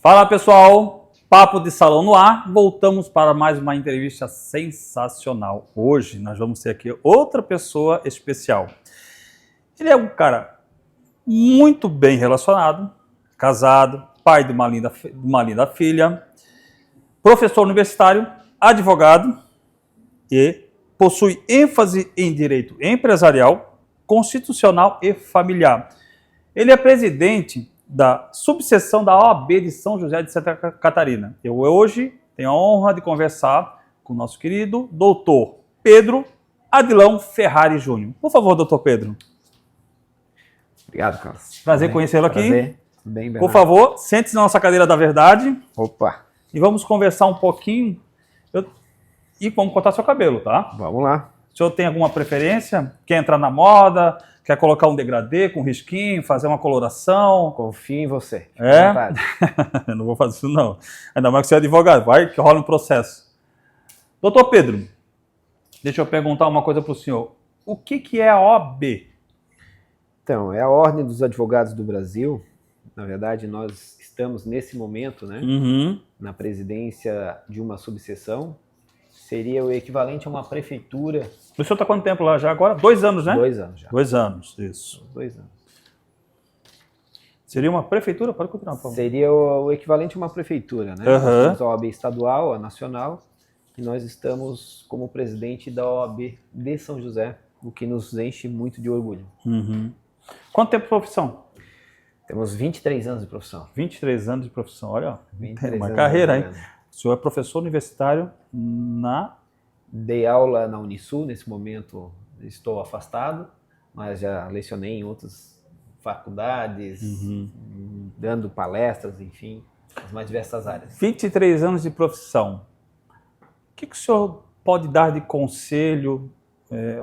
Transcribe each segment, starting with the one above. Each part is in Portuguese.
Fala pessoal, Papo de Salão no ar, voltamos para mais uma entrevista sensacional. Hoje nós vamos ter aqui outra pessoa especial. Ele é um cara muito bem relacionado, casado, pai de uma linda filha, professor universitário, advogado e possui ênfase em direito empresarial, constitucional e familiar. Ele é presidente da subseção da OAB de São José de Santa Catarina. Eu hoje tenho a honra de conversar com o nosso querido doutor Pedro Adilão Ferrari Júnior. Por favor, doutor Pedro. Obrigado, Carlos. Prazer conhecê-lo aqui. Prazer. Bem, Bernardo. Por favor, sente-se na nossa cadeira da verdade. Opa. E vamos conversar um pouquinho. E vamos cortar seu cabelo, tá? Vamos lá. O senhor tem alguma preferência? Quer entrar na moda? Quer colocar um degradê com risquinho? Fazer uma coloração? Confio em você. É? Eu não vou fazer isso não. Ainda mais que você é advogado. Vai que rola um processo. Doutor Pedro, deixa eu perguntar uma coisa para o senhor. O que é a OAB? Então, é a Ordem dos Advogados do Brasil. Na verdade, nós estamos nesse momento, né, na presidência de uma subseção. Seria o equivalente a uma prefeitura. O senhor está quanto tempo lá já agora? 2 anos, né? 2 anos já. 2 anos, isso. 2 anos. Seria uma prefeitura? Pode continuar, por favor. Seria o equivalente a uma prefeitura, né? Nós temos a OAB estadual, a nacional, e nós estamos como presidente da OAB de São José, o que nos enche muito de orgulho. Quanto tempo de profissão? Temos 23 anos de profissão. 23 anos de profissão, olha, Tem uma carreira, hein? O senhor é professor universitário na... Dei aula na Unisul, nesse momento estou afastado, mas já lecionei em outras faculdades, dando palestras, enfim, nas mais diversas áreas. 23 anos de profissão. O que o senhor pode dar de conselho?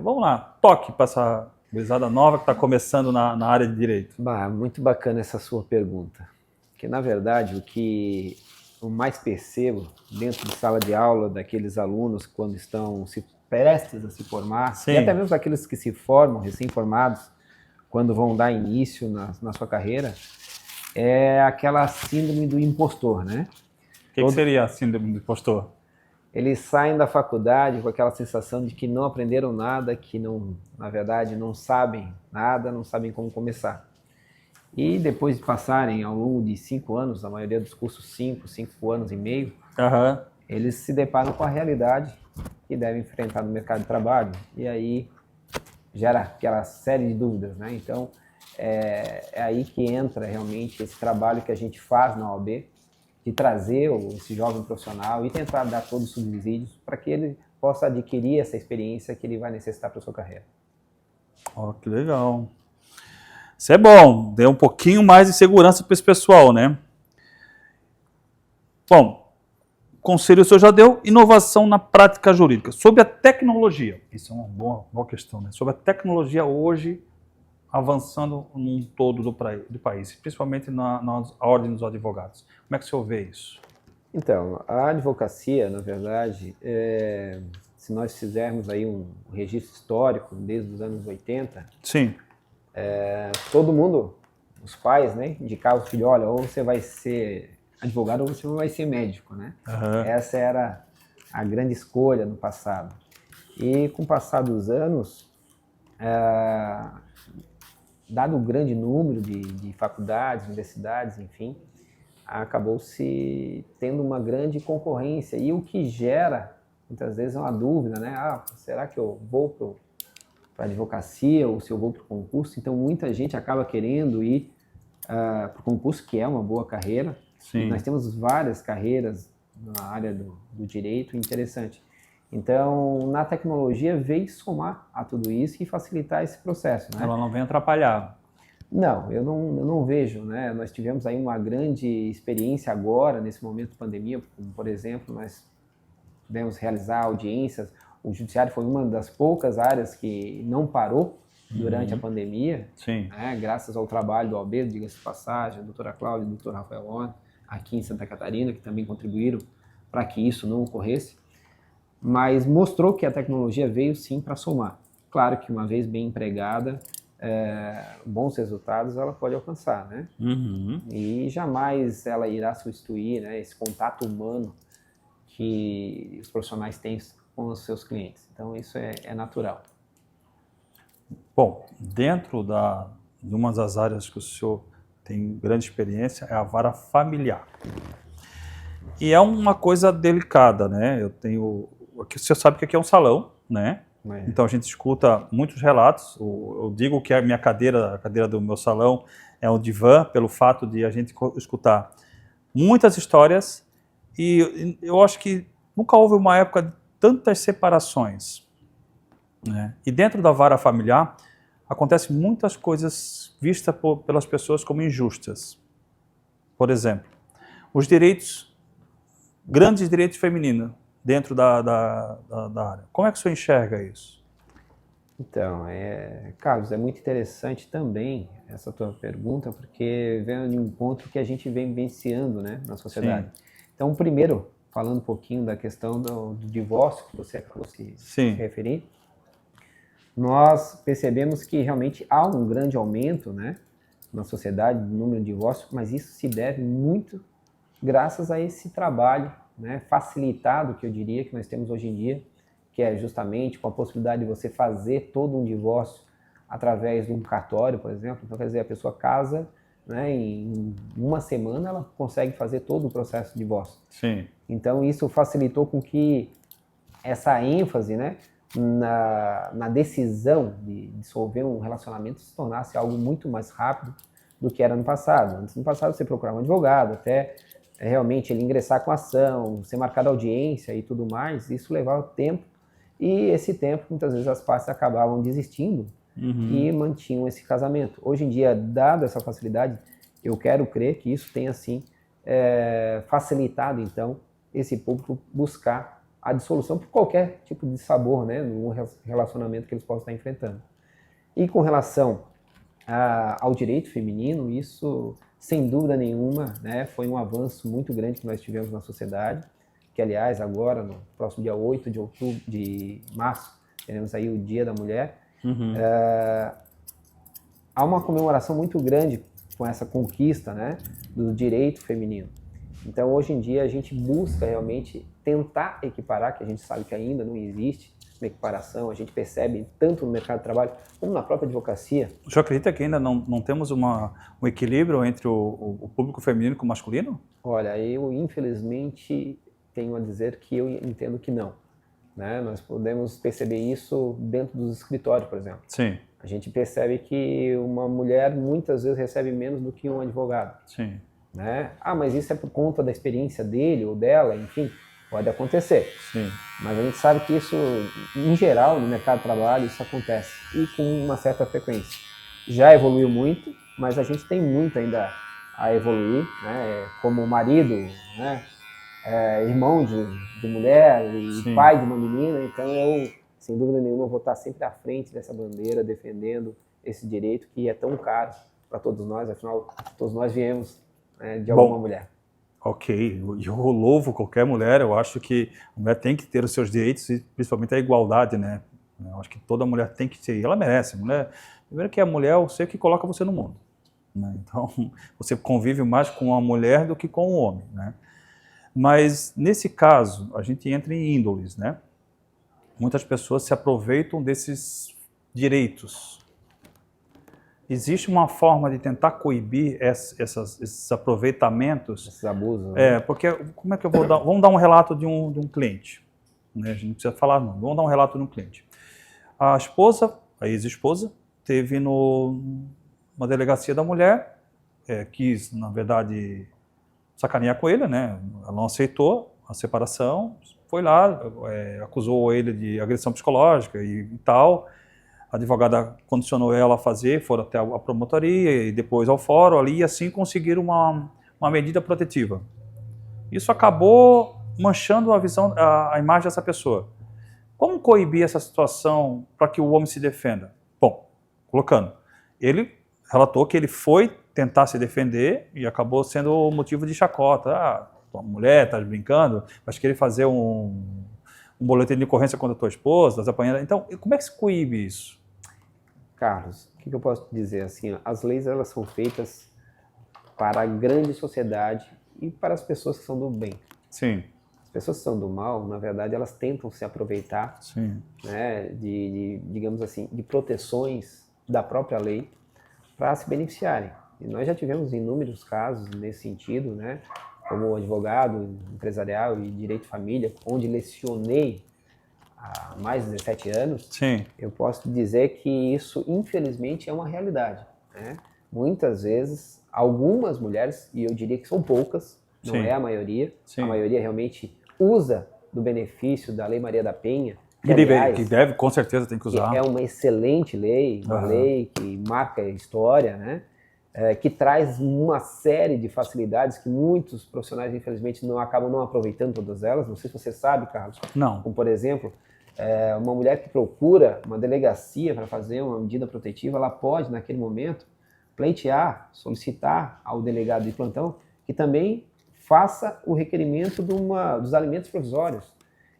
Vamos lá, toque para essa gurizada nova que está começando na área de direito. Muito bacana essa sua pergunta, porque na verdade o que eu mais percebo dentro de sala de aula daqueles alunos quando estão prestes a se formar, Sim. e até mesmo daqueles que se formam, recém-formados, quando vão dar início na sua carreira, é aquela síndrome do impostor, né? O que seria a síndrome do impostor? Eles saem da faculdade com aquela sensação de que não aprenderam nada, que não, na verdade não sabem nada, não sabem como começar. E depois de passarem ao longo de 5 anos, a maioria dos cursos 5 anos e meio, eles se deparam com a realidade que devem enfrentar no mercado de trabalho. E aí gera aquela série de dúvidas, né? Então, é aí que entra realmente esse trabalho que a gente faz na OAB, de trazer esse jovem profissional e tentar dar todos os subsídios para que ele possa adquirir essa experiência que ele vai necessitar para a sua carreira. Que legal. Isso é bom, deu um pouquinho mais de segurança para esse pessoal, né? Bom, conselho o senhor já deu, inovação na prática jurídica. Sobre a tecnologia, isso é uma boa questão, né? Sobre a tecnologia hoje avançando num todo do país, principalmente na ordem dos advogados. Como é que o senhor vê isso? Então, a advocacia, na verdade, se nós fizermos aí um registro histórico desde os anos 80... Sim. Todo mundo, os pais, né, indicavam o filho, olha, ou você vai ser advogado ou você vai ser médico, né? Essa era a grande escolha no passado. E com o passar dos anos, dado o grande número de faculdades, universidades, enfim, acabou-se tendo uma grande concorrência. E o que gera, muitas vezes, uma dúvida, né? Será que eu vou para a advocacia ou se eu vou para o concurso? Então, muita gente acaba querendo ir para o concurso, que é uma boa carreira. Sim. Nós temos várias carreiras na área do direito, interessante. Então, na tecnologia, veio somar a tudo isso e facilitar esse processo, né? Ela não vem atrapalhar. Não, eu não vejo, né? Nós tivemos aí uma grande experiência agora, nesse momento de pandemia, como, por exemplo, nós pudemos realizar audiências. O judiciário foi uma das poucas áreas que não parou durante a pandemia. Sim. Né? Graças ao trabalho do OAB, diga-se de passagem, a doutora Cláudia e o doutor Rafael Horn, aqui em Santa Catarina, que também contribuíram para que isso não ocorresse. Mas mostrou que a tecnologia veio sim para somar. Claro que uma vez bem empregada, bons resultados ela pode alcançar, né? Uhum. E jamais ela irá substituir, né, esse contato humano que os profissionais têm com os seus clientes. Então, isso é natural. Bom, dentro de uma das áreas que o senhor tem grande experiência é a vara familiar. E é uma coisa delicada, né? Aqui, o senhor sabe que aqui é um salão, né? Então a gente escuta muitos relatos. Eu digo que a minha cadeira, a cadeira do meu salão, é um divã, pelo fato de a gente escutar muitas histórias. E eu acho que nunca houve uma época de tantas separações, né? E dentro da vara familiar acontecem muitas coisas vistas pelas pessoas como injustas. Por exemplo, os direitos, grandes direitos femininos dentro da área. Como é que o senhor enxerga isso? Então, Carlos, é muito interessante também essa tua pergunta, porque vem de um encontro que a gente vem vivenciando, né, na sociedade. Sim. Então, primeiro, falando um pouquinho da questão do divórcio, que você acabou se referir, nós percebemos que realmente há um grande aumento, né, na sociedade do número de divórcios, mas isso se deve muito graças a esse trabalho, né, facilitado, que eu diria, que nós temos hoje em dia, que é justamente com a possibilidade de você fazer todo um divórcio através de um cartório, por exemplo. Então, quer dizer, a pessoa casa, né, em uma semana ela consegue fazer todo o processo de divórcio. Sim. Então, isso facilitou com que essa ênfase, né, na decisão de dissolver um relacionamento se tornasse algo muito mais rápido do que era no passado. Antes, no passado, você procurava um advogado, até realmente ele ingressar com a ação, ser marcada audiência e tudo mais, isso levava tempo, e esse tempo, muitas vezes, as partes acabavam desistindo e mantinham esse casamento. Hoje em dia, dada essa facilidade, eu quero crer que isso tenha, sim, facilitado, então, esse público buscar a dissolução por qualquer tipo de sabor, né, no relacionamento que eles possam estar enfrentando. E com relação ao direito feminino, isso, sem dúvida nenhuma, né, foi um avanço muito grande que nós tivemos na sociedade, que, aliás, agora, no próximo dia 8 de março, teremos aí o Dia da Mulher. Há uma comemoração muito grande com essa conquista, né, do direito feminino. Então, hoje em dia, a gente busca realmente tentar equiparar, que a gente sabe que ainda não existe uma equiparação, a gente percebe tanto no mercado de trabalho como na própria advocacia. O senhor acredita que ainda não temos um equilíbrio entre o público feminino com o masculino? Olha, eu, infelizmente, tenho a dizer que eu entendo que não, né? Nós podemos perceber isso dentro dos escritórios, por exemplo. Sim. A gente percebe que uma mulher muitas vezes recebe menos do que um advogado. Sim. Né? Ah, mas isso é por conta da experiência dele ou dela, enfim, pode acontecer. Sim. Mas a gente sabe que isso, em geral, no mercado de trabalho, isso acontece, e com uma certa frequência. Já evoluiu muito, mas a gente tem muito ainda a evoluir, né? Como marido, né? Irmão de mulher e Sim. pai de uma menina, então eu, sem dúvida nenhuma, vou estar sempre à frente dessa bandeira, defendendo esse direito que é tão caro para todos nós, afinal, todos nós viemos de alguma mulher. Ok, eu louvo qualquer mulher, eu acho que a mulher tem que ter os seus direitos e principalmente a igualdade, né? Eu acho que toda mulher tem que ter, ela merece. Primeiro que a mulher é o ser que coloca você no mundo, né? Então, você convive mais com a mulher do que com o homem, né? Mas, nesse caso, a gente entra em índoles, né? Muitas pessoas se aproveitam desses direitos. Existe uma forma de tentar coibir esses aproveitamentos? Esses abusos. Né? Porque como é que eu vou dar... Vamos dar um relato de um cliente. Né? A gente não precisa falar, não. Vamos dar um relato de um cliente. A esposa, a ex-esposa, teve numa delegacia da mulher, quis, na verdade, sacanear com ele, né? Ela não aceitou a separação, foi lá, acusou ele de agressão psicológica e tal. A advogada condicionou ela a fazer, foram até a promotoria e depois ao fórum ali, e assim conseguiram uma medida protetiva. Isso acabou manchando a imagem dessa pessoa. Como coibir essa situação para que o homem se defenda? Bom, colocando, ele relatou que ele foi tentar se defender e acabou sendo motivo de chacota. Ah, tua mulher, tá brincando, mas querer fazer um boletim de ocorrência contra a tua esposa, tá apanhando. Então, como é que se coíbe isso? Carlos, que eu posso dizer? Assim, ó, as leis elas são feitas para a grande sociedade e para as pessoas que são do bem. Sim. As pessoas que são do mal, na verdade, elas tentam se aproveitar, Sim. né, digamos assim, de proteções da própria lei para se beneficiarem. E nós já tivemos inúmeros casos nesse sentido, né, como advogado empresarial e direito de família, onde lecionei há mais de 17 anos, Sim. eu posso dizer que isso, infelizmente, é uma realidade, né? Muitas vezes, algumas mulheres, e eu diria que são poucas, não Sim. é a maioria realmente usa do benefício da Lei Maria da Penha, que, aliás, que deve, com certeza, tem que usar. Que é uma excelente lei, uma lei que marca a história, né? Que traz uma série de facilidades que muitos profissionais, infelizmente, acabam não aproveitando todas elas. Não sei se você sabe, Carlos. Não. Como, por exemplo, uma mulher que procura uma delegacia para fazer uma medida protetiva, ela pode, naquele momento, pleitear, solicitar ao delegado de plantão que também faça o requerimento dos alimentos provisórios.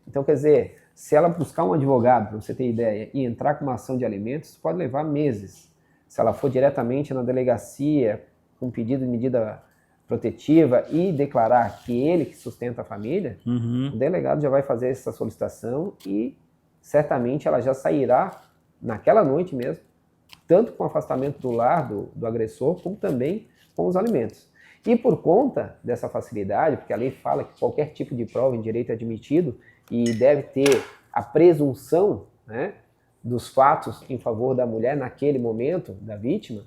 Então, quer dizer, se ela buscar um advogado, para você ter ideia, e entrar com uma ação de alimentos, pode levar meses. Se ela for diretamente na delegacia com pedido de medida protetiva e declarar que ele que sustenta a família, o delegado já vai fazer essa solicitação e certamente ela já sairá naquela noite mesmo, tanto com o afastamento do lar do agressor, como também com os alimentos. E por conta dessa facilidade, porque a lei fala que qualquer tipo de prova em direito é admitido e deve ter a presunção, né, dos fatos em favor da mulher naquele momento, da vítima,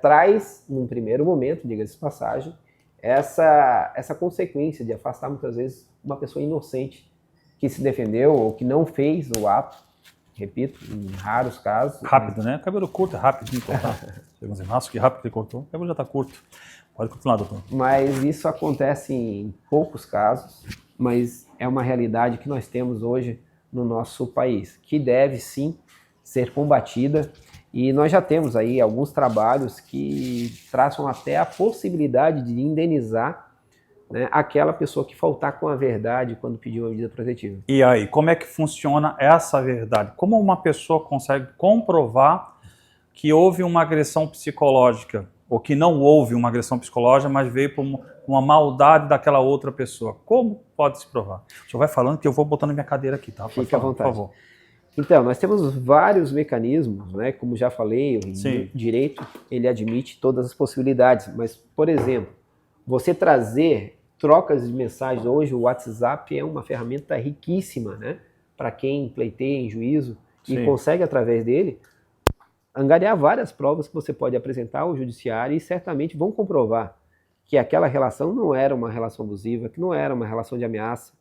traz, num primeiro momento, diga-se de passagem, essa consequência de afastar muitas vezes uma pessoa inocente que se defendeu ou que não fez o ato, repito, em raros casos. Rápido, né? Cabelo curto, é rápido de cortar. Chegamos em nossa, que rápido que ele cortou. O cabelo já está curto. Pode continuar, doutor. Mas isso acontece em poucos casos, mas é uma realidade que nós temos hoje no nosso país, que deve sim ser combatida. E nós já temos aí alguns trabalhos que traçam até a possibilidade de indenizar, né, aquela pessoa que faltar com a verdade quando pediu uma medida protetiva. E aí, como é que funciona essa verdade? Como uma pessoa consegue comprovar que houve uma agressão psicológica, ou que não houve uma agressão psicológica, mas veio por uma maldade daquela outra pessoa? Como pode se provar? O senhor vai falando que eu vou botando minha cadeira aqui, tá? Fique à vontade. Por favor. Então, nós temos vários mecanismos, né? Como já falei, o Sim. direito ele admite todas as possibilidades, mas, por exemplo, você trazer trocas de mensagens, hoje o WhatsApp é uma ferramenta riquíssima, né? Para quem pleiteia em juízo e Sim. consegue, através dele, angariar várias provas que você pode apresentar ao judiciário e certamente vão comprovar que aquela relação não era uma relação abusiva, que não era uma relação de ameaça,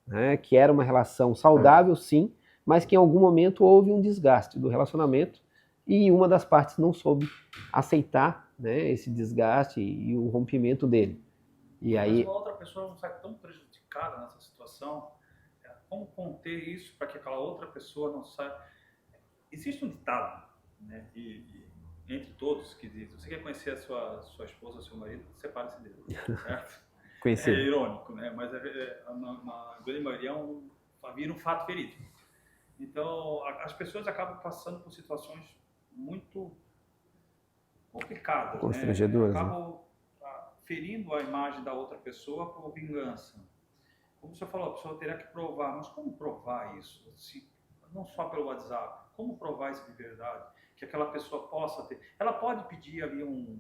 né? Que era uma relação saudável, sim, mas que em algum momento houve um desgaste do relacionamento e uma das partes não soube aceitar, né, esse desgaste e o rompimento dele. E aí, mas uma outra pessoa não sai tão prejudicada nessa situação. Como conter isso para que aquela outra pessoa não saia? Existe um ditado, né, entre todos, que diz: você quer conhecer a sua esposa, seu marido, separe-se dele. Certo? conheci. É irônico, né? Mas na grande maioria vira um fato ferido. Então, as pessoas acabam passando por situações muito complicadas, Constrangedoras, né? Acabam ferindo a imagem da outra pessoa por vingança. Como você falou, a pessoa terá que provar, mas como provar isso? Não só pelo WhatsApp, como provar isso de verdade? Que aquela pessoa possa ter... Ela pode pedir ali um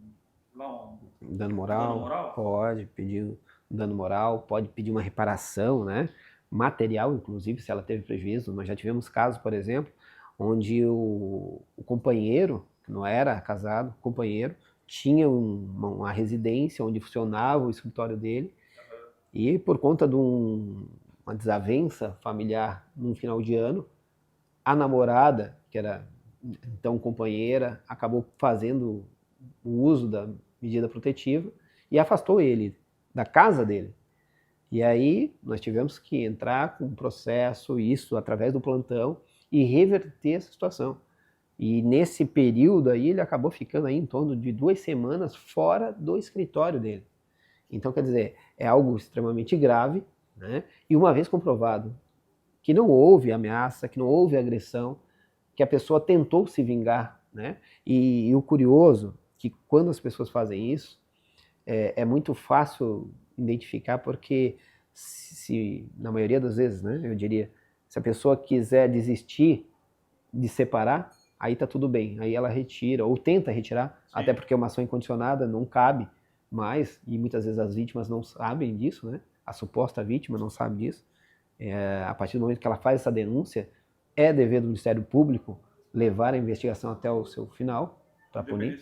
dano moral? Pode pedir um dano moral, pode pedir uma reparação, né? Material, inclusive, se ela teve prejuízo. Nós já tivemos casos, por exemplo, onde o companheiro, que não era casado, o companheiro, tinha uma residência onde funcionava o escritório dele e por conta de uma desavença familiar num final de ano, a namorada, que era então companheira, acabou fazendo o uso da medida protetiva e afastou ele da casa dele. E aí nós tivemos que entrar com um processo, isso através do plantão, e reverter essa situação. E nesse período aí ele acabou ficando aí em torno de 2 semanas fora do escritório dele. Então, quer dizer, é algo extremamente grave, né? E uma vez comprovado que não houve ameaça, que não houve agressão, que a pessoa tentou se vingar, né? E o curioso que quando as pessoas fazem isso, é muito fácil identificar porque se na maioria das vezes, né, eu diria, se a pessoa quiser desistir de separar, aí tá tudo bem, aí ela retira ou tenta retirar, Sim. até porque uma ação incondicionada não cabe mais e muitas vezes as vítimas não sabem disso, né? A suposta vítima não sabe disso. A partir do momento que ela faz essa denúncia, é dever do Ministério Público levar a investigação até o seu final para punir.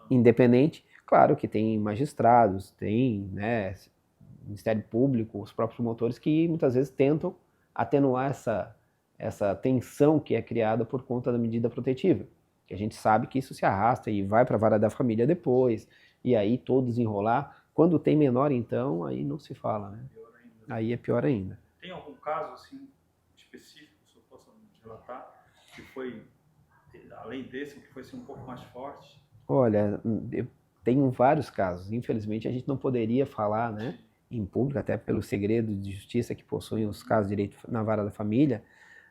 Independente, claro que tem magistrados, tem, né, Ministério Público, os próprios promotores que muitas vezes tentam atenuar essa tensão que é criada por conta da medida protetiva. Que a gente sabe que isso se arrasta e vai para a vara da família depois, e aí todo desenrolar. Quando tem menor, então, aí não se fala, né? Aí é pior ainda. Tem algum caso assim específico que o senhor possa relatar que foi, além desse, que foi assim, um pouco mais forte? Olha, eu tenho vários casos. Infelizmente, a gente não poderia falar, né, em público, até pelo segredo de justiça que possuem os casos de direito na vara da família,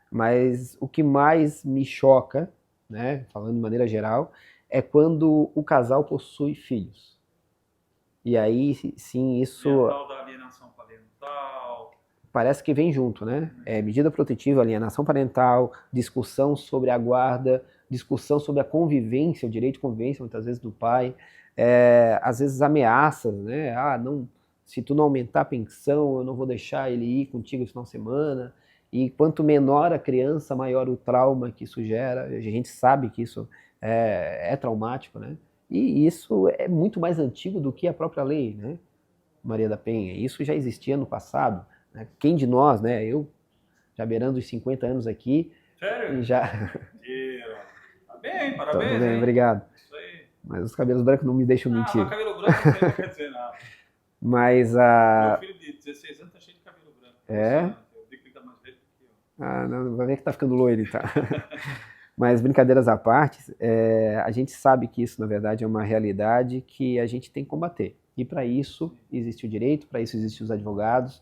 mas o que mais me choca, né, falando de maneira geral, é quando o casal possui filhos. E aí, sim, isso... E a tal da alienação parental... Parece que vem junto, né? Medida protetiva, alienação parental, discussão sobre a guarda, discussão sobre a convivência, o direito de convivência, muitas vezes, do pai, às vezes ameaças, né? Não, se tu não aumentar a pensão, eu não vou deixar ele ir contigo esse final de semana. E quanto menor a criança, maior o trauma que isso gera. A gente sabe que isso é traumático, né? E isso é muito mais antigo do que a própria lei, né, Maria da Penha? Isso já existia no passado. Né? Quem de nós, né? Eu, já beirando os 50 anos aqui... Sério? Já... Tá bem, parabéns, bem, hein? obrigado. Isso aí. Mas os cabelos brancos não me deixam mentir. Mas cabelo branco não quer dizer nada. Mas Meu filho de 16 anos tá cheio de cabelo branco. É? Eu vi que ele tá mais velho que eu. Não, vai ver que tá ficando loiro, então. Mas brincadeiras à parte, a gente sabe que isso, na verdade, é uma realidade que a gente tem que combater. E para isso existe o direito, para isso existem os advogados,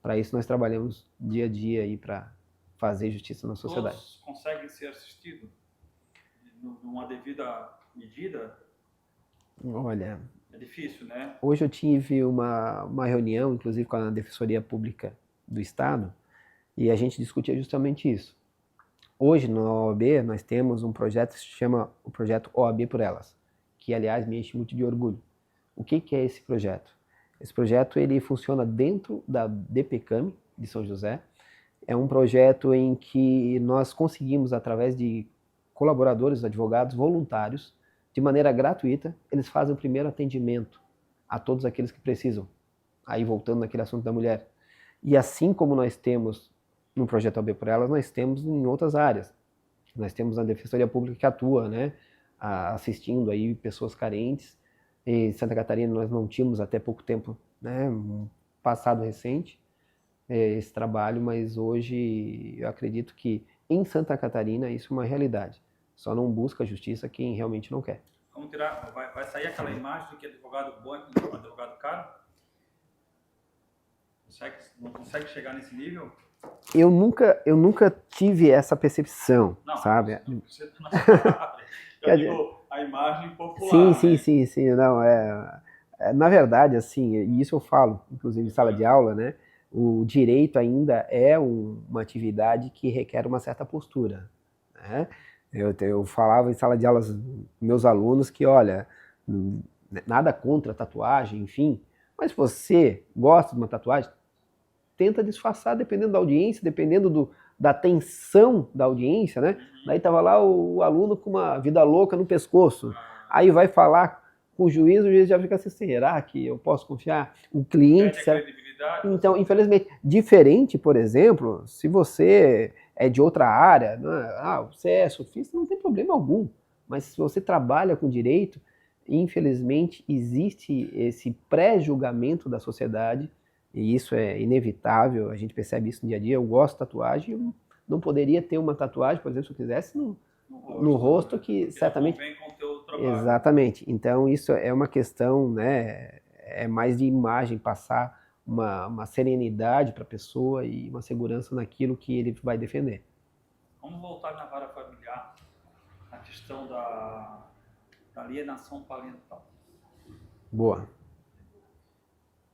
para isso nós trabalhamos dia a dia aí para fazer justiça na sociedade. Todos conseguem ser assistidos numa devida medida? Olha... É difícil, né? Hoje eu tive uma reunião, inclusive com a Defensoria Pública do Estado, e a gente discutia justamente isso. Hoje, na OAB, nós temos um projeto que se chama o projeto OAB por Elas, que, aliás, me enche muito de orgulho. O que é esse projeto? Esse projeto ele funciona dentro da DPCAM de São José. É um projeto em que nós conseguimos, através de colaboradores, advogados voluntários, de maneira gratuita, eles fazem o primeiro atendimento a todos aqueles que precisam. Aí, voltando naquele assunto da mulher. E assim como nós temos no projeto OAB por Elas, nós temos em outras áreas. Nós temos a Defensoria Pública que atua, né, assistindo aí pessoas carentes. Em Santa Catarina nós não tínhamos até pouco tempo, né, um passado recente, esse trabalho, mas hoje eu acredito que em Santa Catarina isso é uma realidade. Só não busca a justiça quem realmente não quer. Vamos tirar, vai sair aquela imagem de que advogado bom é advogado caro? Não consegue chegar nesse nível? Eu nunca tive essa percepção, não, sabe? Não, você não sabe. Eu digo a imagem popular. Sim. Não, na verdade, assim, e isso eu falo, inclusive em sala de aula, né? O direito ainda é uma atividade que requer uma certa postura, né? Eu falava em sala de aulas meus alunos que, olha, nada contra tatuagem, enfim, mas se você gosta de uma tatuagem, tenta disfarçar dependendo da audiência, dependendo da tensão da audiência, né? Daí tava lá o aluno com uma vida louca no pescoço, aí vai falar com o juiz já fica assim, será que eu posso confiar? O cliente... Então, infelizmente, diferente, por exemplo, se você é de outra área, você é sofista, não tem problema algum. Mas se você trabalha com direito, infelizmente existe esse pré-julgamento da sociedade, e isso é inevitável, a gente percebe isso no dia a dia. Eu gosto de tatuagem, eu não poderia ter uma tatuagem, por exemplo, se eu quisesse, no rosto, que certamente... Não vem com o teu trabalho. Exatamente. Então, isso é uma questão, né, é mais de imagem, passar uma serenidade para a pessoa e uma segurança naquilo que ele vai defender. Vamos voltar na vara familiar. questão da alienação parental. Boa.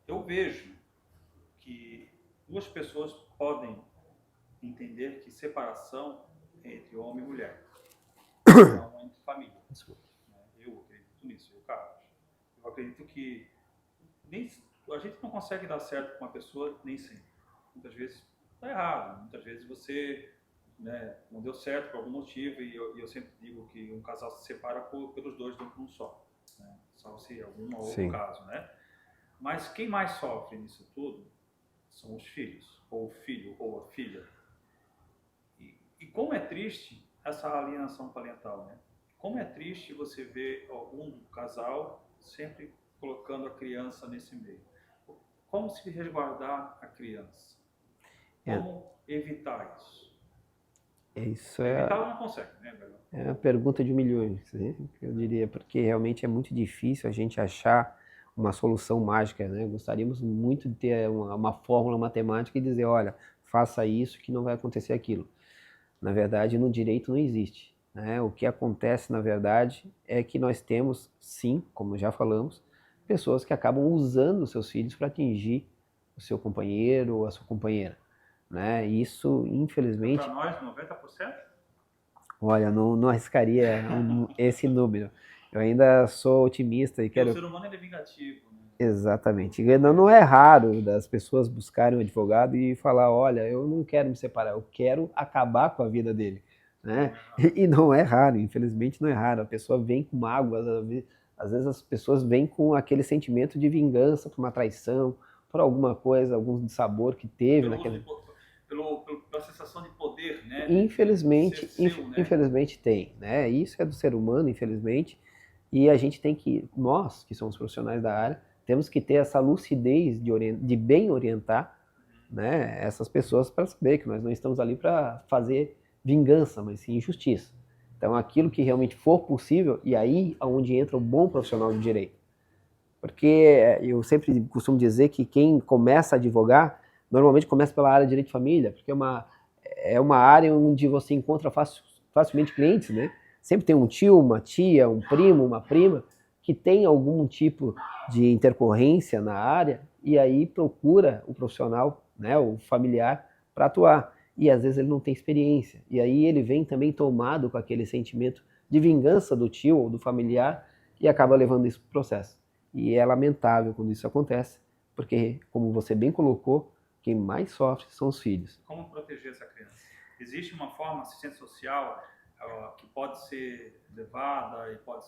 Eu vejo que duas pessoas podem entender que separação é entre homem e mulher, não entre família. Eu acredito nisso, Carlos. Eu acredito que a gente não consegue dar certo com uma pessoa nem sempre. Muitas vezes está errado, muitas vezes você, né, não deu certo por algum motivo, e eu sempre digo que um casal se separa pelos dois dentro de um só, né? Só se algum outro caso, né? Mas quem mais sofre nisso tudo são os filhos, ou o filho ou a filha. E como é triste essa alienação parental, né? Como é triste você ver algum casal sempre colocando a criança nesse meio. Como se resguardar a criança? Como evitar isso? Isso evitar ela não consegue, né, Belo? É a pergunta de milhões, né? Eu diria, porque realmente é muito difícil a gente achar uma solução mágica, né? Gostaríamos muito de ter uma fórmula matemática e dizer, olha, faça isso que não vai acontecer aquilo. Na verdade, no direito não existe, né? O que acontece, na verdade, é que nós temos, sim, como já falamos, pessoas que acabam usando os seus filhos para atingir o seu companheiro ou a sua companheira, né? Isso, infelizmente... Para nós, 90%? Olha, não arriscaria esse número. Eu ainda sou otimista e quero... O ser humano é vingativo, né? Exatamente. Não é raro das pessoas buscarem um advogado e falar, olha, eu não quero me separar, eu quero acabar com a vida dele, né? E não é raro, infelizmente não é raro. A pessoa vem com mágoas, às vezes as pessoas vêm com aquele sentimento de vingança por uma traição, por alguma coisa, algum dissabor que teve naquele... Pela sensação de poder, né? Infelizmente, seu, né? Infelizmente tem, né? Isso é do ser humano, infelizmente, e a gente tem que, nós que somos profissionais da área, temos que ter essa lucidez de bem orientar, né, essas pessoas para saber que nós não estamos ali para fazer vingança, mas sim justiça. Então, aquilo que realmente for possível, e aí é onde entra o bom profissional de direito. Porque eu sempre costumo dizer que quem começa a advogar, normalmente começa pela área de direito de família, porque é uma área onde você encontra facilmente clientes, né? Sempre tem um tio, uma tia, um primo, uma prima, que tem algum tipo de intercorrência na área, e aí procura o profissional, né, o familiar, para atuar. E às vezes ele não tem experiência. E aí ele vem também tomado com aquele sentimento de vingança do tio ou do familiar e acaba levando isso para o processo. E é lamentável quando isso acontece, porque, como você bem colocou, quem mais sofre são os filhos. Como proteger essa criança? Existe uma forma, assistência social, que pode ser levada e pode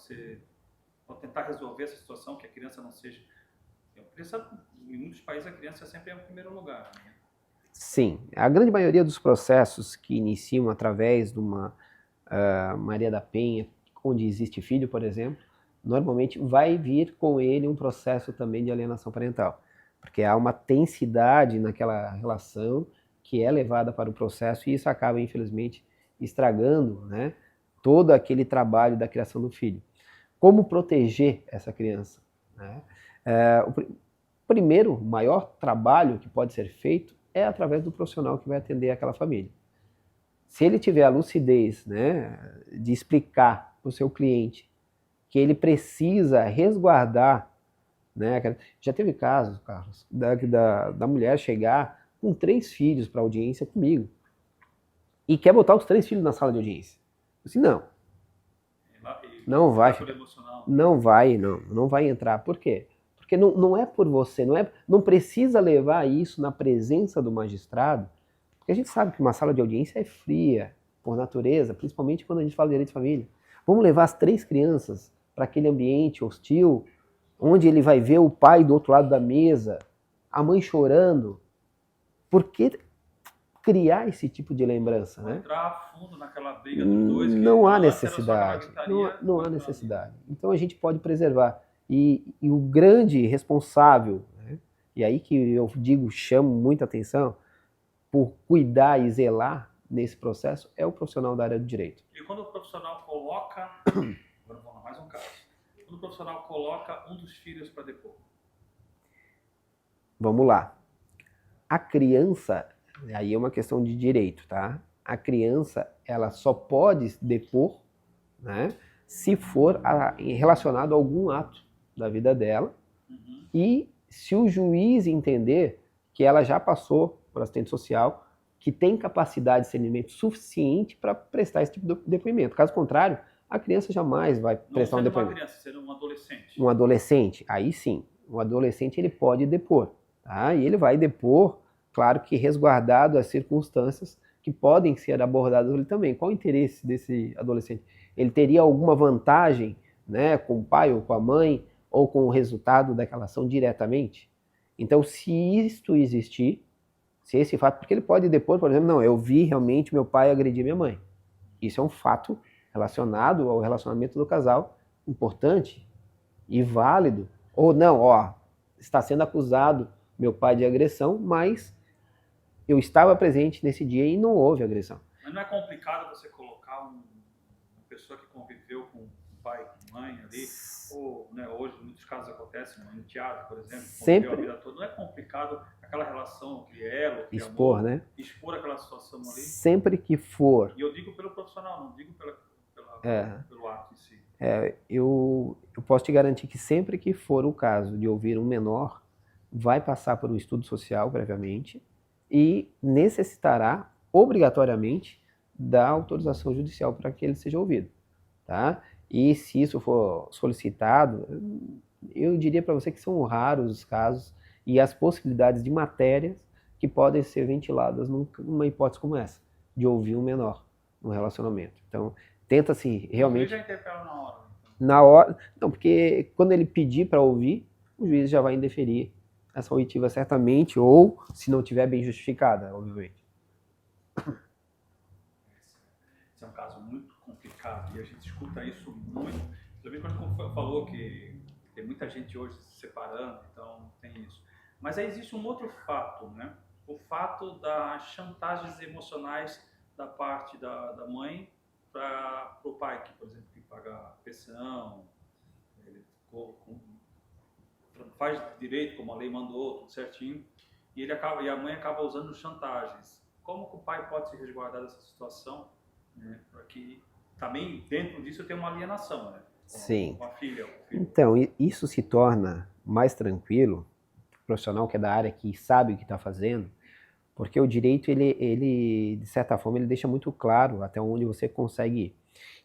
tentar resolver essa situação, que a criança não seja... Em muitos países a criança sempre é o primeiro lugar, né? Sim, a grande maioria dos processos que iniciam através de uma Maria da Penha, onde existe filho, por exemplo, normalmente vai vir com ele um processo também de alienação parental, porque há uma tensidade naquela relação que é levada para o processo e isso acaba, infelizmente, estragando, né, todo aquele trabalho da criação do filho. Como proteger essa criança, né? O primeiro, maior trabalho que pode ser feito é através do profissional que vai atender aquela família. Se ele tiver a lucidez, né, de explicar para o seu cliente que ele precisa resguardar, né, já teve casos, Carlos, da mulher chegar com 3 filhos para audiência comigo e quer botar os 3 filhos na sala de audiência. Eu disse, não vai, não vai entrar. Por quê? Porque não é por você, não precisa levar isso na presença do magistrado, porque a gente sabe que uma sala de audiência é fria, por natureza, principalmente quando a gente fala de direito de família. Vamos levar as 3 crianças para aquele ambiente hostil, onde ele vai ver o pai do outro lado da mesa, a mãe chorando. Por que criar esse tipo de lembrança, né? Entrar a fundo naquela briga dos dois. Não há necessidade. Não há necessidade. Então a gente pode preservar. E o grande responsável, né, e aí que eu digo, chamo muita atenção, por cuidar e zelar nesse processo, é o profissional da área do direito. E quando o profissional coloca, agora vamos lá, mais um caso, quando o profissional coloca um dos filhos para depor? Vamos lá. A criança, aí é uma questão de direito, tá? A criança, ela só pode depor né? Se for relacionado a algum ato da vida dela, e se o juiz entender que ela já passou por assistente social, que tem capacidade de discernimento suficiente para prestar esse tipo de depoimento. Caso contrário, a criança jamais vai prestar um depoimento. Não sendo uma criança, sendo um adolescente. Um adolescente, aí sim, um adolescente ele pode depor, tá? E ele vai depor, claro que resguardado as circunstâncias que podem ser abordadas ali também. Qual o interesse desse adolescente? Ele teria alguma vantagem, né, com o pai ou com a mãe, ou com o resultado daquela ação diretamente? Então, se isto existir, se esse fato, porque ele pode depor, por exemplo, não, eu vi realmente meu pai agredir minha mãe. Isso é um fato relacionado ao relacionamento do casal, importante e válido. Ou não, ó, está sendo acusado meu pai de agressão, mas eu estava presente nesse dia e não houve agressão. Mas não é complicado você colocar uma pessoa que conviveu com o pai, com a mãe ali, ou, né, hoje muitos casos acontecem, um enteado, por exemplo, conviveu a vida toda, não é complicado aquela relação que ela, que expor, amor, né? Expor aquela situação ali? Sempre que for. E eu digo pelo profissional, não digo pelo ato em si. Eu posso te garantir que sempre que for o caso de ouvir um menor, vai passar por um estudo social previamente e necessitará, obrigatoriamente, da autorização judicial para que ele seja ouvido, tá? E se isso for solicitado, eu diria para você que são raros os casos e as possibilidades de matérias que podem ser ventiladas numa hipótese como essa, de ouvir um menor no relacionamento. Então, tenta-se realmente... O juiz já interpela na hora. Na hora... Não, porque quando ele pedir para ouvir, o juiz já vai indeferir essa oitiva certamente, ou se não tiver bem justificada, obviamente. Esse é um caso muito complicado e a gente escuta isso muito. Também quando falou que tem muita gente hoje se separando, então tem isso. Mas aí existe um outro fato, né? O fato das chantagens emocionais da parte da mãe para o pai, que, por exemplo, tem que pagar pensão, ele faz direito como a lei mandou, tudo certinho, e a mãe acaba usando chantagens. Como que o pai pode se resguardar dessa situação, né? Para que também dentro disso tem uma alienação, né? Sim. Com a filha. Então, isso se torna mais tranquilo, o profissional que é da área, que sabe o que está fazendo, porque o direito, ele, de certa forma, ele deixa muito claro até onde você consegue ir.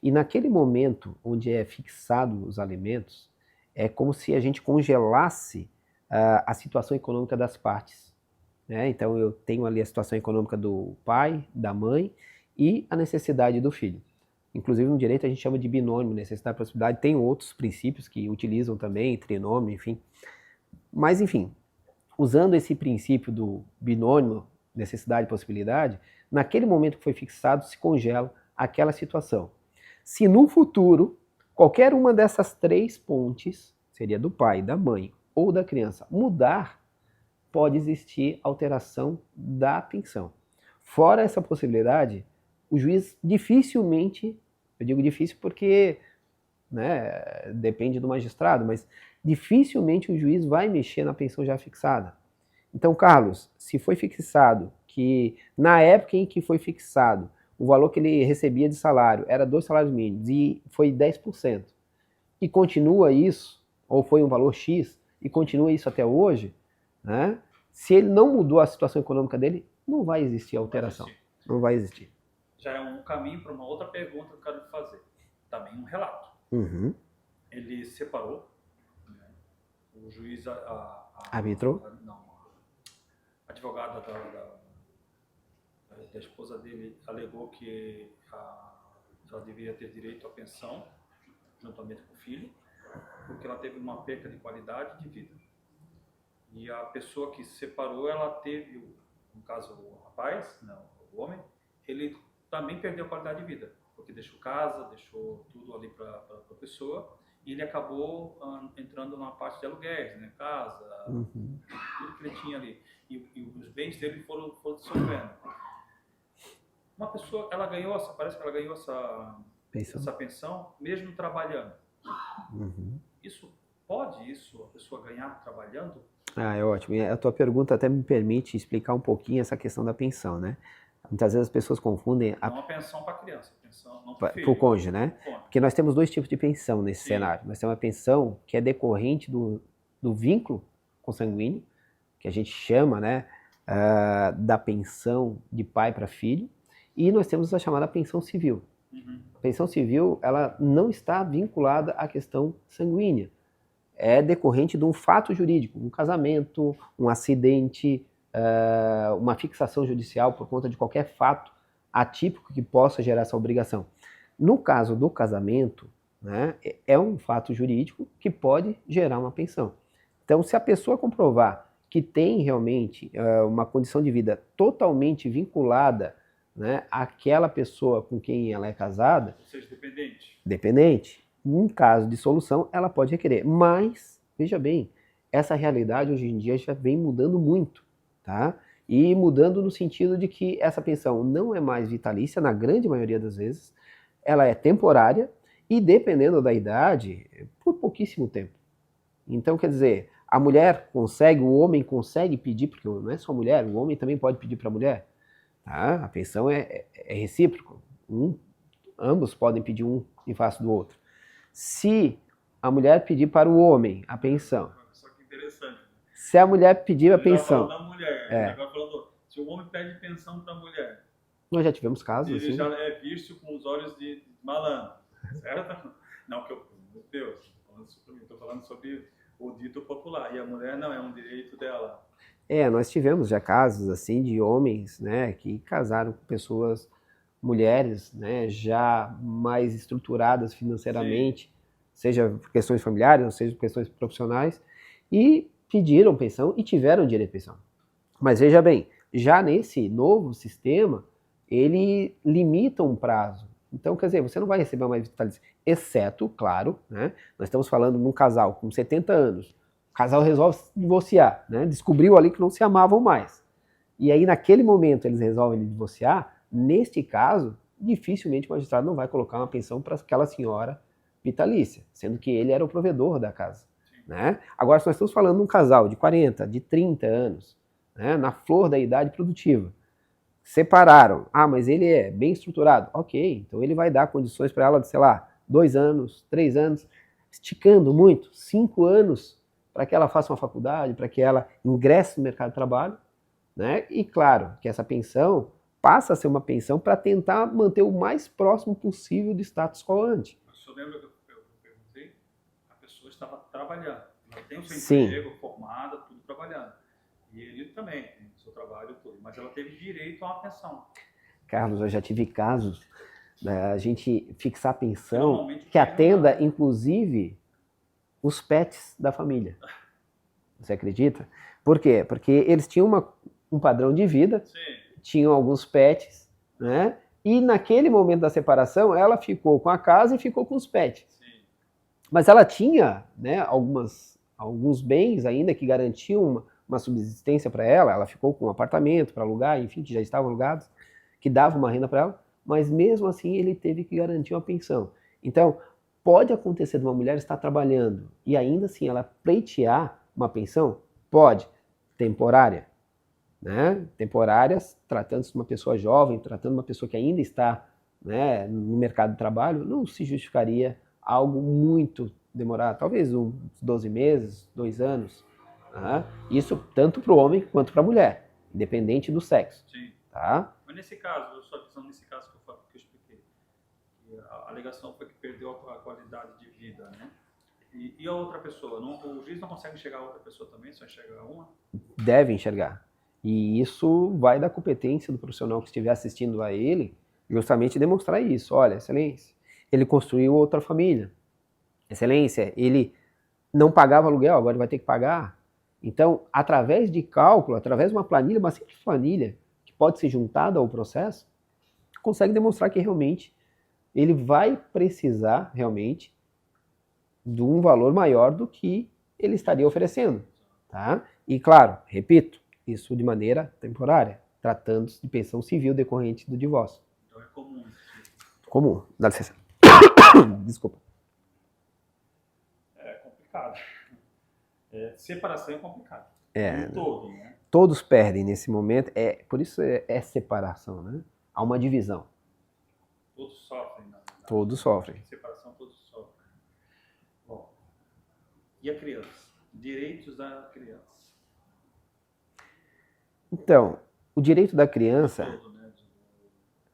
E naquele momento onde é fixado os alimentos, é como se a gente congelasse a situação econômica das partes, né? Então eu tenho ali a situação econômica do pai, da mãe e a necessidade do filho. Inclusive no direito a gente chama de binômio, necessidade e proximidade. Tem outros princípios que utilizam também, trinômio, enfim. Mas enfim, usando esse princípio do binômio, necessidade e possibilidade, naquele momento que foi fixado se congela aquela situação. Se no futuro qualquer uma dessas três pontes, seria do pai, da mãe ou da criança, mudar, pode existir alteração da pensão. Fora essa possibilidade, o juiz dificilmente, eu digo difícil porque, né, depende do magistrado, mas dificilmente o juiz vai mexer na pensão já fixada. Então, Carlos, se foi fixado que, na época em que foi fixado, o valor que ele recebia de salário era 2 salários mínimos e foi 10%, e continua isso, ou foi um valor X, e continua isso até hoje, né? Se ele não mudou a situação econômica dele, não vai existir alteração. Não vai existir. Já é um caminho para uma outra pergunta que eu quero fazer. Também um relato. Uhum. Ele separou, né? O juiz... Arbitrou? Não, a advogada da esposa dele alegou que ela deveria ter direito à pensão, juntamente com o filho, porque ela teve uma perca de qualidade de vida. E a pessoa que se separou, ela teve, no caso o rapaz, não, o homem, ele também perdeu a qualidade de vida, porque deixou casa, deixou tudo ali para a pessoa, e ele acabou entrando na parte de aluguéis, né, casa, tudo que ele tinha ali. E os bens dele foram dissolvendo. Uma pessoa, parece que ela ganhou essa pensão mesmo trabalhando. A pessoa ganhar trabalhando? Ah, é ótimo. E a tua pergunta até me permite explicar um pouquinho essa questão da pensão, né? Muitas vezes as pessoas confundem... Não a pensão para criança, pensão, não para o cônjuge, né? Cônjuge. Porque nós temos dois tipos de pensão nesse Sim. cenário. Nós temos uma pensão que é decorrente do vínculo consanguíneo, que a gente chama, né, da pensão de pai para filho, e nós temos a chamada pensão civil. A pensão civil, ela não está vinculada à questão sanguínea. É decorrente de um fato jurídico, um casamento, um acidente, uma fixação judicial por conta de qualquer fato atípico que possa gerar essa obrigação. No caso do casamento, né, é um fato jurídico que pode gerar uma pensão. Então, se a pessoa comprovar que tem realmente uma condição de vida totalmente vinculada, né, àquela pessoa com quem ela é casada... Ou seja, dependente. Dependente. Em caso de solução, ela pode requerer. Mas, veja bem, essa realidade hoje em dia já vem mudando muito, tá? E mudando no sentido de que essa pensão não é mais vitalícia, na grande maioria das vezes, ela é temporária e, dependendo da idade, por pouquíssimo tempo. Então, quer dizer, a mulher consegue, o homem consegue pedir, porque não é só a mulher, o homem também pode pedir para a mulher, tá? A pensão é recíproca, ambos podem pedir um em face do outro. Se a mulher pedir para o homem a pensão, só que interessante. Se a mulher pedir a pensão... Da mulher, agora falando, se o homem pede pensão para a mulher, nós já tivemos casos ele assim. já é visto com os olhos de malandro, certo? Não que eu, meu Deus, estou falando sobre o dito popular, e a mulher não é um direito dela. Nós tivemos já casos assim de homens, né, que casaram com pessoas, mulheres, né, já mais estruturadas financeiramente, sim, seja por questões familiares, ou seja por questões profissionais, e pediram pensão e tiveram direito à pensão. Mas veja bem, já nesse novo sistema, ele limita um prazo. Então, quer dizer, você não vai receber mais vitalício, exceto, claro, né, nós estamos falando de um casal com 70 anos, o casal resolve se divorciar, né, descobriu ali que não se amavam mais. E aí, naquele momento, eles resolvem divorciar. Neste caso, dificilmente o magistrado não vai colocar uma pensão para aquela senhora vitalícia, sendo que ele era o provedor da casa, né? Agora, se nós estamos falando de um casal de 40, de 30 anos, né, na flor da idade produtiva, separaram, mas ele é bem estruturado, ok, então ele vai dar condições para ela de, sei lá, 2 anos, 3 anos, esticando muito, 5 anos, para que ela faça uma faculdade, para que ela ingresse no mercado de trabalho, né? E claro, que essa pensão passa a ser uma pensão para tentar manter o mais próximo possível do status quo ante. Mas o senhor lembra que eu perguntei? A pessoa estava trabalhando, ela tem o seu Sim, emprego, formada, tudo trabalhando. E ele também tem o seu trabalho todo, mas ela teve direito a uma pensão. Carlos, eu já tive casos da gente fixar pensão que atenda, inclusive, os pets da família. Você acredita? Por quê? Porque eles tinham um padrão de vida, sim, tinham alguns pets, né? E naquele momento da separação, ela ficou com a casa e ficou com os pets. Sim. Mas ela tinha, né, alguns bens ainda que garantiam uma subsistência para ela. Ela ficou com um apartamento para alugar, enfim, que já estavam alugados, que dava uma renda para ela, mas mesmo assim ele teve que garantir uma pensão. Então, pode acontecer de uma mulher estar trabalhando e ainda assim ela pleitear uma pensão? Pode. Temporária, né? Temporárias, tratando-se de uma pessoa jovem, tratando de uma pessoa que ainda está, né, no mercado de trabalho, não se justificaria algo muito demorado, talvez uns 12 meses, 2 anos. Tá? Isso tanto para o homem quanto para a mulher, independente do sexo. Sim. Tá? Mas nesse caso, só visão nesse caso que eu expliquei, que a alegação foi que perdeu a qualidade de vida, né? E a outra pessoa? O juiz não consegue enxergar a outra pessoa também, só enxerga uma? Deve enxergar. E isso vai da competência do profissional que estiver assistindo a ele, justamente demonstrar isso. Olha, excelência, ele construiu outra família. Excelência, ele não pagava aluguel, agora vai ter que pagar. Então, através de cálculo, através de uma planilha, uma simples planilha, que pode ser juntada ao processo, consegue demonstrar que realmente ele vai precisar realmente de um valor maior do que ele estaria oferecendo, tá? E claro, repito, isso de maneira temporária, tratando-se de pensão civil decorrente do divórcio. Então é comum. Comum, dá licença. Desculpa. É complicado. Separação é complicado. Todo, né? Todos perdem nesse momento, por isso é separação, né? Há uma divisão. Todos sofrem. Todos sofrem. Separação, todos sofrem. Bom, e a criança? Direitos da criança. Então, o direito da criança... Todo, né?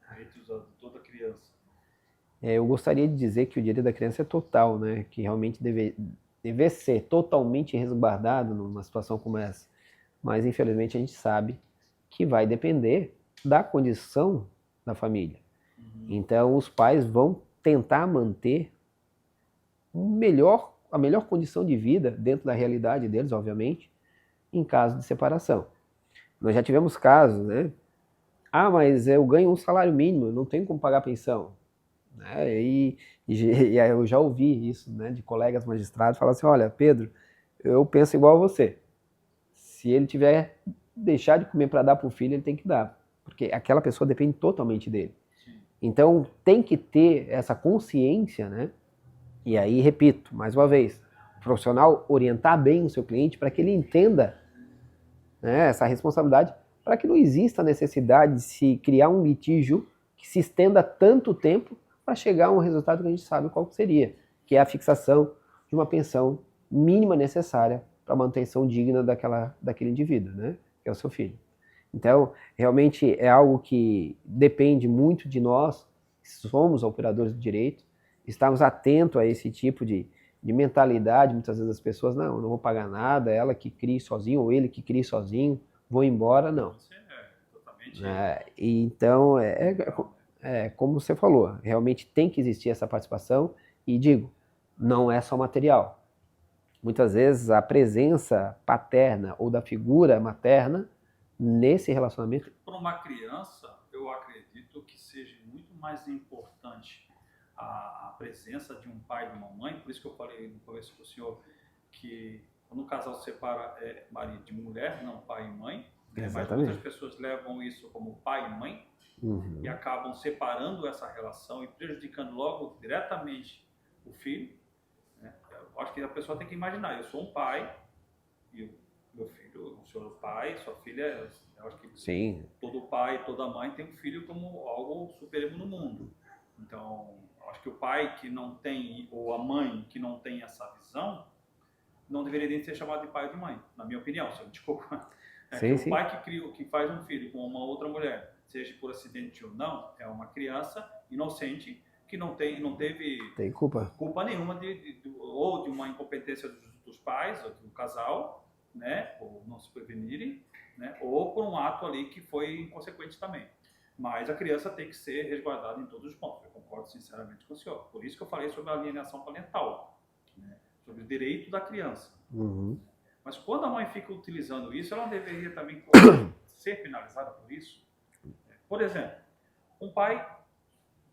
Direitos de toda criança. Eu gostaria de dizer que o direito da criança é total, né? Que realmente deve ser totalmente resguardado numa situação como essa. Mas, infelizmente, a gente sabe que vai depender da condição da família. Então, os pais vão tentar manter a melhor condição de vida dentro da realidade deles, obviamente, em caso de separação. Nós já tivemos casos, né? Ah, mas eu ganho um salário mínimo, eu não tenho como pagar pensão. Né? E eu já ouvi isso, né, de colegas magistrados, falar assim, olha, Pedro, eu penso igual a você. Se ele tiver deixar de comer para dar para o filho, ele tem que dar. Porque aquela pessoa depende totalmente dele. Então, tem que ter essa consciência, né? E aí, repito, mais uma vez, o profissional orientar bem o seu cliente para que ele entenda, né, essa responsabilidade, para que não exista a necessidade de se criar um litígio que se estenda tanto tempo para chegar a um resultado que a gente sabe qual seria, que é a fixação de uma pensão mínima necessária para a manutenção digna daquele indivíduo, né, que é o seu filho. Então, realmente é algo que depende muito de nós, que somos operadores do direito, estarmos atentos a esse tipo de mentalidade. Muitas vezes as pessoas, não, eu não vou pagar nada, ela que crie sozinho, ou ele que crie sozinho, vou embora, não. Totalmente. Então, como você falou, realmente tem que existir essa participação, e digo, não é só material. Muitas vezes a presença paterna ou da figura materna nesse relacionamento. Para uma criança, eu acredito que seja muito mais importante a presença de um pai e de uma mãe. Por isso que eu falei no começo para o senhor que quando o casal se separa é marido de mulher, não pai e mãe. Mas muitas pessoas levam isso como pai e mãe e acabam separando essa relação e prejudicando logo diretamente o filho. Né? Eu acho que a pessoa tem que imaginar, eu sou um pai e meu filho, o senhor é o pai, sua filha, eu acho que sim, todo pai, toda mãe tem um filho como algo supremo no mundo. Então, eu acho que o pai que não tem, ou a mãe que não tem essa visão, não deveria nem ser chamado de pai ou de mãe, na minha opinião. Se eu desculpa. Sim, o pai que faz um filho com uma outra mulher, seja por acidente ou não, é uma criança inocente que não teve culpa nenhuma ou de uma incompetência dos pais ou do casal, né, ou não se prevenirem, né, ou por um ato ali que foi inconsequente também. Mas a criança tem que ser resguardada em todos os pontos. Eu concordo sinceramente com o senhor. Por isso que eu falei sobre a alienação parental, né, sobre o direito da criança. Mas quando a mãe fica utilizando isso, ela não deveria também ser penalizada por isso? Por exemplo, um pai,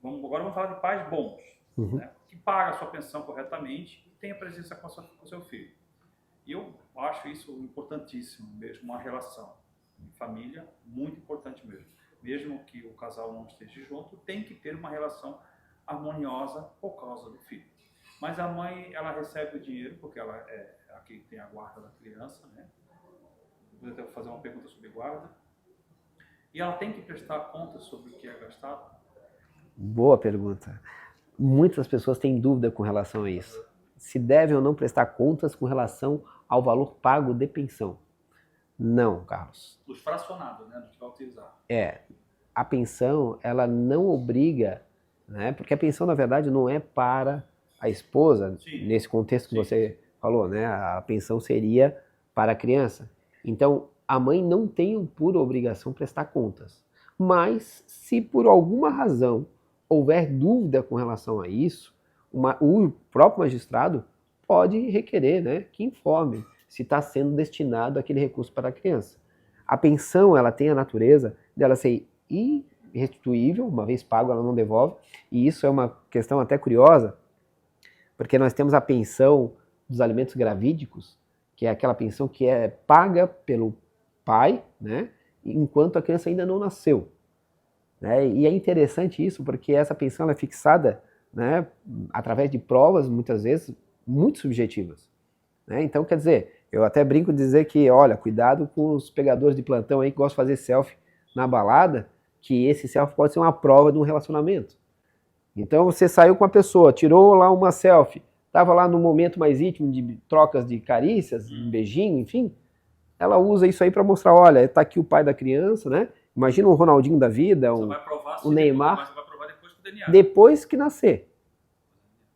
agora vamos falar de pais bons, né, que paga a sua pensão corretamente e tem a presença com o seu filho. E eu acho isso importantíssimo mesmo, uma relação de família muito importante mesmo. Mesmo que o casal não esteja junto, tem que ter uma relação harmoniosa por causa do filho. Mas a mãe, ela recebe o dinheiro, porque ela é a que tem a guarda da criança, né? Vou até fazer uma pergunta sobre guarda. E ela tem que prestar contas sobre o que é gastado? Boa pergunta. Muitas pessoas têm dúvida com relação a isso. Se deve ou não prestar contas com relação ao valor pago de pensão. Não, Carlos. Dos fracionados, né? Do que vai utilizar. A pensão, ela não obriga, né? Porque a pensão, na verdade, não é para a esposa, sim, nesse contexto que sim, você falou, né? A pensão seria para a criança. Então, a mãe não tem por obrigação prestar contas. Mas, se por alguma razão houver dúvida com relação a isso, o próprio magistrado pode requerer, né, que informe se está sendo destinado aquele recurso para a criança. A pensão, ela tem a natureza dela ser irrestituível, uma vez pago ela não devolve, e isso é uma questão até curiosa, porque nós temos a pensão dos alimentos gravídicos, que é aquela pensão que é paga pelo pai, né, enquanto a criança ainda não nasceu. Né? E é interessante isso, porque essa pensão ela é fixada, né, através de provas, muitas vezes, muito subjetivas. Né? Então, quer dizer, eu até brinco de dizer que, olha, cuidado com os pegadores de plantão aí que gostam de fazer selfie na balada, que esse selfie pode ser uma prova de um relacionamento. Então você saiu com a pessoa, tirou lá uma selfie, estava lá no momento mais íntimo de trocas de carícias, um beijinho, enfim, ela usa isso aí para mostrar, olha, está aqui o pai da criança, né? Imagina um Ronaldinho da vida, um Neymar, mas você vai provar depois com o DNA. depois que nascer.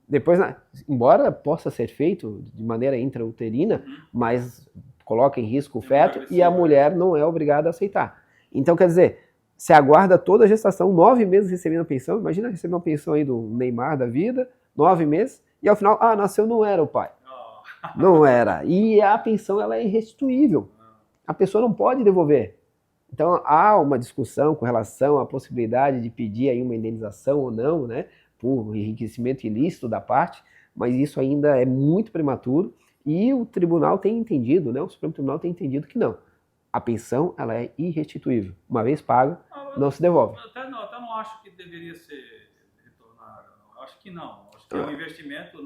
Depois, embora possa ser feito de maneira intrauterina, mas coloca em risco o feto e a mulher não é obrigada a aceitar. Então, quer dizer, você aguarda toda a gestação, 9 meses recebendo a pensão, imagina receber uma pensão aí do Neymar da vida, 9 meses, e ao final, nasceu, não era o pai. Não era. E a pensão, ela é irrestituível. A pessoa não pode devolver. Então, há uma discussão com relação à possibilidade de pedir aí uma indenização ou não, né, por enriquecimento ilícito da parte, mas isso ainda é muito prematuro e o tribunal tem entendido, né, o Supremo Tribunal tem entendido que não. A pensão, ela é irrestituível. Uma vez paga, não se devolve. Eu até não acho que deveria ser retornada. Eu acho que não. Acho que é um investimento,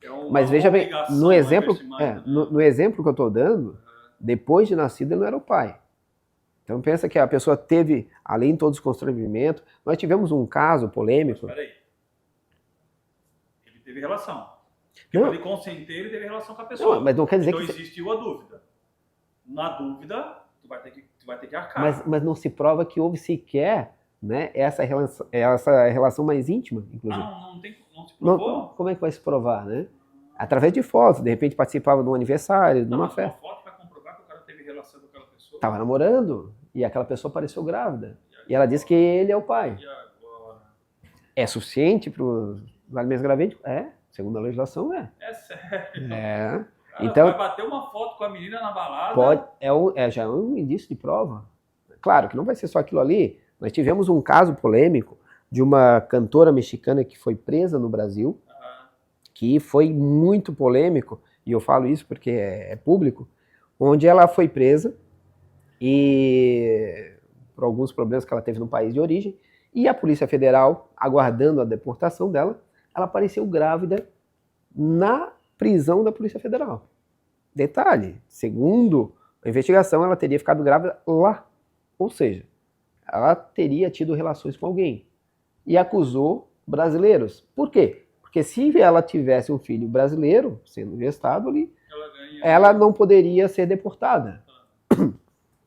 é uma mas veja bem, no exemplo, né? no exemplo que eu estou dando, depois de nascido ele não era o pai. Então pensa que a pessoa teve, além de todos os constrangimentos, nós tivemos um caso polêmico. Mas peraí. Ele teve relação. Porque para ele consentir, ele teve relação com a pessoa. Não, mas não quer dizer então que existiu a dúvida. Na dúvida, tu vai ter que arcar. Mas não se prova que houve sequer, né, essa relação mais íntima, inclusive. Não se provou? Como é que vai se provar, né? Através de fotos, de repente participava de um aniversário, de uma festa. Uma foto para comprovar que o cara teve relação com aquela pessoa. Estava namorando e aquela pessoa apareceu grávida. E ela disse que ele é o pai. E agora? É suficiente para os alimentos gravídicos? É, segundo a legislação é. É sério? É. Cara, então, vai bater uma foto com a menina na balada? Já é um indício de prova. Claro que não vai ser só aquilo ali. Nós tivemos um caso polêmico de uma cantora mexicana que foi presa no Brasil, que foi muito polêmico, e eu falo isso porque é público, onde ela foi presa e por alguns problemas que ela teve no país de origem, e a Polícia Federal, aguardando a deportação dela, ela apareceu grávida na prisão da Polícia Federal. Detalhe, segundo a investigação, ela teria ficado grávida lá. Ou seja, ela teria tido relações com alguém. E acusou brasileiros. Por quê? Porque se ela tivesse um filho brasileiro, sendo gestado ali, ela não poderia ser deportada.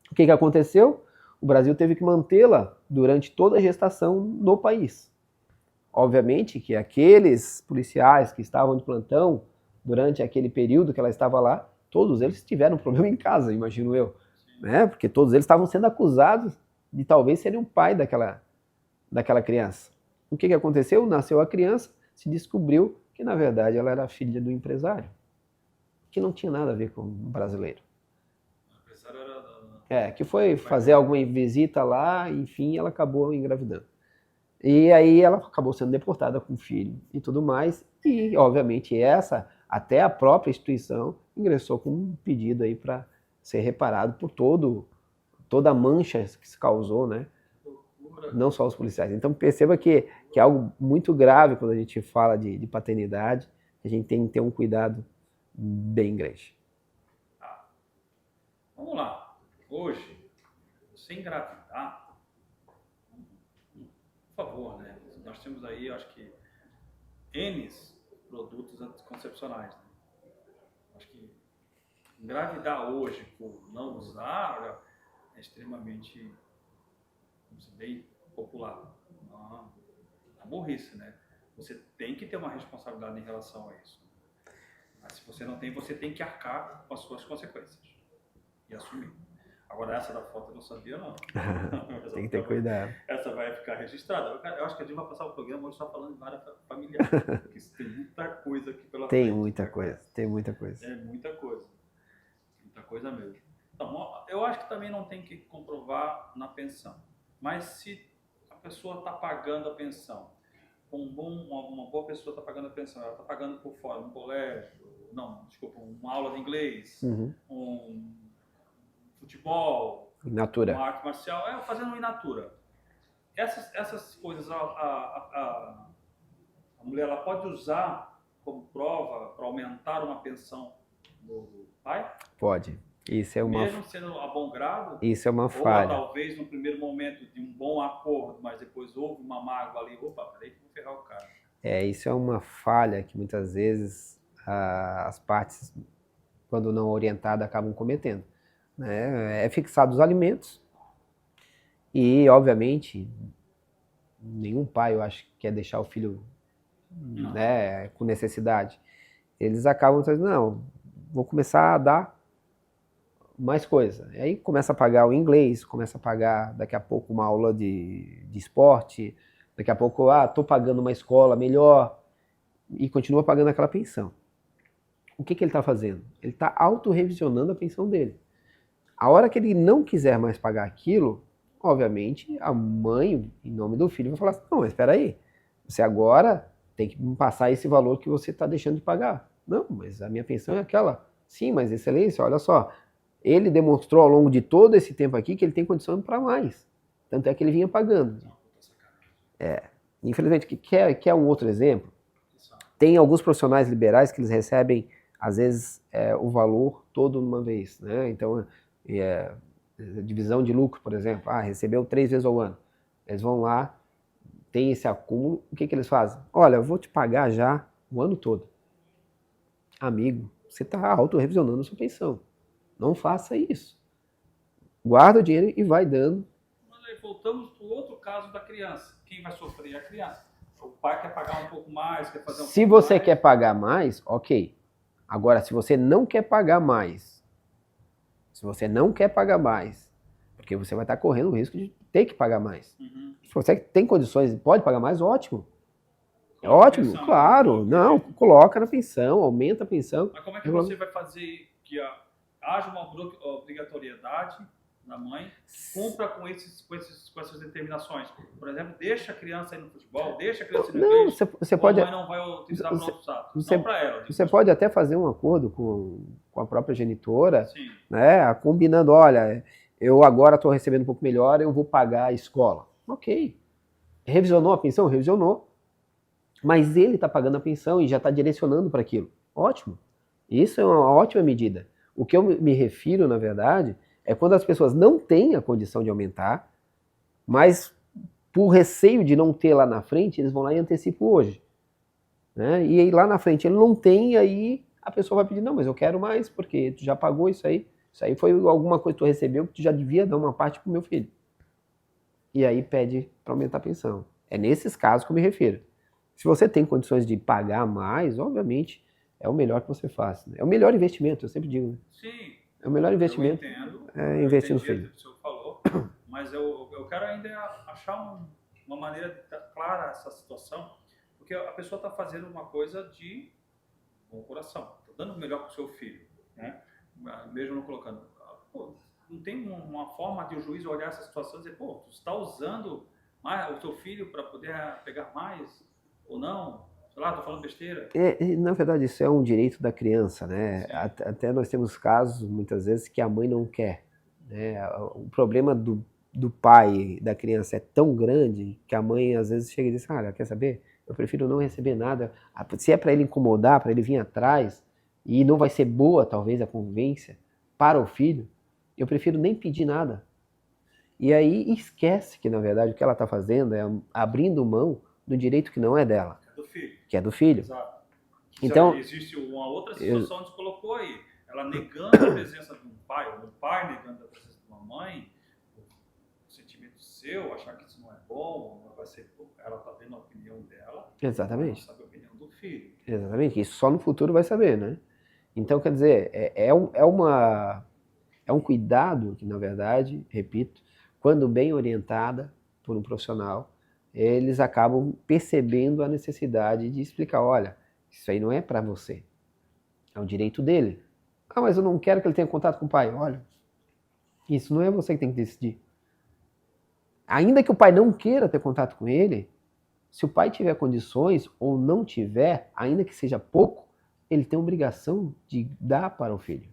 O que aconteceu? O Brasil teve que mantê-la durante toda a gestação no país. Obviamente que aqueles policiais que estavam de plantão durante aquele período que ela estava lá, todos eles tiveram um problema em casa, imagino eu. Né? Porque todos eles estavam sendo acusados de talvez serem o pai daquela criança. O que aconteceu? Nasceu a criança, se descobriu que na verdade ela era filha do empresário, que não tinha nada a ver com o brasileiro. Que foi fazer alguma visita lá, enfim, ela acabou engravidando. E aí ela acabou sendo deportada com o filho e tudo mais, e obviamente até a própria instituição ingressou com um pedido aí para ser reparado por toda a mancha que se causou, né? Não só os policiais. Então perceba que é algo muito grave quando a gente fala de paternidade, a gente tem que ter um cuidado bem grande. Vamos lá. Hoje, você engravidar, por favor, né? Nós temos aí, acho que, N produtos anticoncepcionais. Né? Acho que engravidar hoje por não usar é extremamente, vamos dizer, bem popular. Uma burrice, né? Você tem que ter uma responsabilidade em relação a isso. Mas se você não tem, você tem que arcar com as suas consequências e assumir. Agora, essa da foto eu não sabia, não. Tem que ter cuidado. Essa vai ficar registrada. Eu acho que a gente vai passar o programa hoje só falando de várias familiares. Porque tem muita coisa aqui pela frente. Tem muita coisa. É muita coisa. Muita coisa mesmo. Então, eu acho que também não tem que comprovar na pensão. Mas se a pessoa está pagando a pensão, uma boa pessoa está pagando a pensão, ela está pagando por fora, um colégio, uma aula de inglês, um futebol, Inatura. uma arte marcial, fazendo in natura. Essas coisas a mulher ela pode usar como prova para aumentar uma pensão do pai? Pode. Isso é uma, Mesmo sendo a bom grado, isso é uma ou falha. talvez no primeiro momento de um bom acordo, mas depois houve uma mágoa ali, opa, peraí que eu vou ferrar o cara. Isso é uma falha que muitas vezes as partes, quando não orientadas, acabam cometendo, né? É fixado os alimentos e, obviamente, nenhum pai, eu acho, quer deixar o filho, né, com necessidade. Eles acabam dizendo, não, vou começar a dar mais coisa. E aí começa a pagar o inglês, começa a pagar daqui a pouco uma aula de esporte, daqui a pouco, tô pagando uma escola melhor, e continua pagando aquela pensão. O que ele está fazendo? Ele está autorrevisionando a pensão dele. A hora que ele não quiser mais pagar aquilo, obviamente, a mãe, em nome do filho, vai falar assim, não, mas espera aí, você agora tem que me passar esse valor que você está deixando de pagar. Não, mas a minha pensão é aquela. Sim, mas excelência, olha só, ele demonstrou ao longo de todo esse tempo aqui que ele tem condição para mais. Tanto é que ele vinha pagando. Infelizmente, quer um outro exemplo? Tem alguns profissionais liberais que eles recebem, às vezes, o valor todo de uma vez, né? Então, divisão de lucro, por exemplo, recebeu 3 vezes ao ano. Eles vão lá, tem esse acúmulo, o que eles fazem? Olha, eu vou te pagar já o ano todo. Amigo, você está autorrevisionando a sua pensão. Não faça isso. Guarda o dinheiro e vai dando. Voltamos para o outro caso da criança. Quem vai sofrer é a criança. O pai quer pagar um pouco mais, quer fazer um Se pouco você mais. quer pagar mais, ok. Agora, se você não quer pagar mais, porque você vai estar correndo o risco de ter que pagar mais. Se você tem condições e pode pagar mais, ótimo. É ótimo, Pensão, claro. Não, coloca na pensão, aumenta a pensão. Mas como é que você vai fazer que haja uma obrigatoriedade da mãe que cumpra com essas determinações? Por exemplo, deixa a criança ir no futebol, deixa a criança ir no inglês, você pode, a mãe não vai utilizar para outros atos, não para ela. Você pode até fazer um acordo com a própria genitora, Sim. né, combinando, olha, eu agora estou recebendo um pouco melhor, eu vou pagar a escola. Ok. Revisionou a pensão? Revisionou. Mas ele está pagando a pensão e já está direcionando para aquilo. Ótimo. Isso é uma ótima medida. O que eu me refiro, na verdade, é quando as pessoas não têm a condição de aumentar, mas por receio de não ter lá na frente, eles vão lá e antecipam hoje. Né? E aí lá na frente ele não tem, e aí a pessoa vai pedir, não, mas eu quero mais, porque tu já pagou isso aí foi alguma coisa que tu recebeu que tu já devia dar uma parte pro meu filho. E aí pede para aumentar a pensão. É nesses casos que eu me refiro. Se você tem condições de pagar mais, obviamente, é o melhor que você faz. Né? É o melhor investimento, eu sempre digo. Né? Sim. É o melhor investimento. Eu entendo. Investir no filho. O que o senhor falou, mas eu quero ainda achar uma maneira clara essa situação, porque a pessoa está fazendo uma coisa de bom coração, está dando o melhor para o seu filho, né? Mesmo não colocando. Não tem uma forma de o juiz olhar essa situação e dizer, tu está usando o seu filho para poder pegar mais ou não? Sei lá, estou falando besteira. Na verdade, isso é um direito da criança, né? Até nós temos casos, muitas vezes, que a mãe não quer. Né? O problema do pai da criança é tão grande que a mãe, às vezes, chega e diz, quer saber? Eu prefiro não receber nada. Se é para ele incomodar, para ele vir atrás, e não vai ser boa, talvez, a convivência para o filho, eu prefiro nem pedir nada. E aí esquece que, na verdade, o que ela está fazendo é abrindo mão do direito que não é dela. Do filho. Que é do filho. Exato. Então, existe uma outra situação que você colocou aí. Ela negando a presença de um pai, ou um pai negando a presença de uma mãe, o sentimento seu, achar que isso não é bom, não vai ser, ela está tendo a opinião dela. Exatamente. Ela sabe a opinião do filho. Exatamente. Isso só no futuro vai saber, né? Então, quer dizer, é um cuidado que, na verdade, repito, quando bem orientada por um profissional, eles acabam percebendo a necessidade de explicar, olha, isso aí não é para você, é um direito dele. Mas eu não quero que ele tenha contato com o pai. Olha, isso não é você que tem que decidir. Ainda que o pai não queira ter contato com ele, se o pai tiver condições ou não tiver, ainda que seja pouco, ele tem a obrigação de dar para o filho.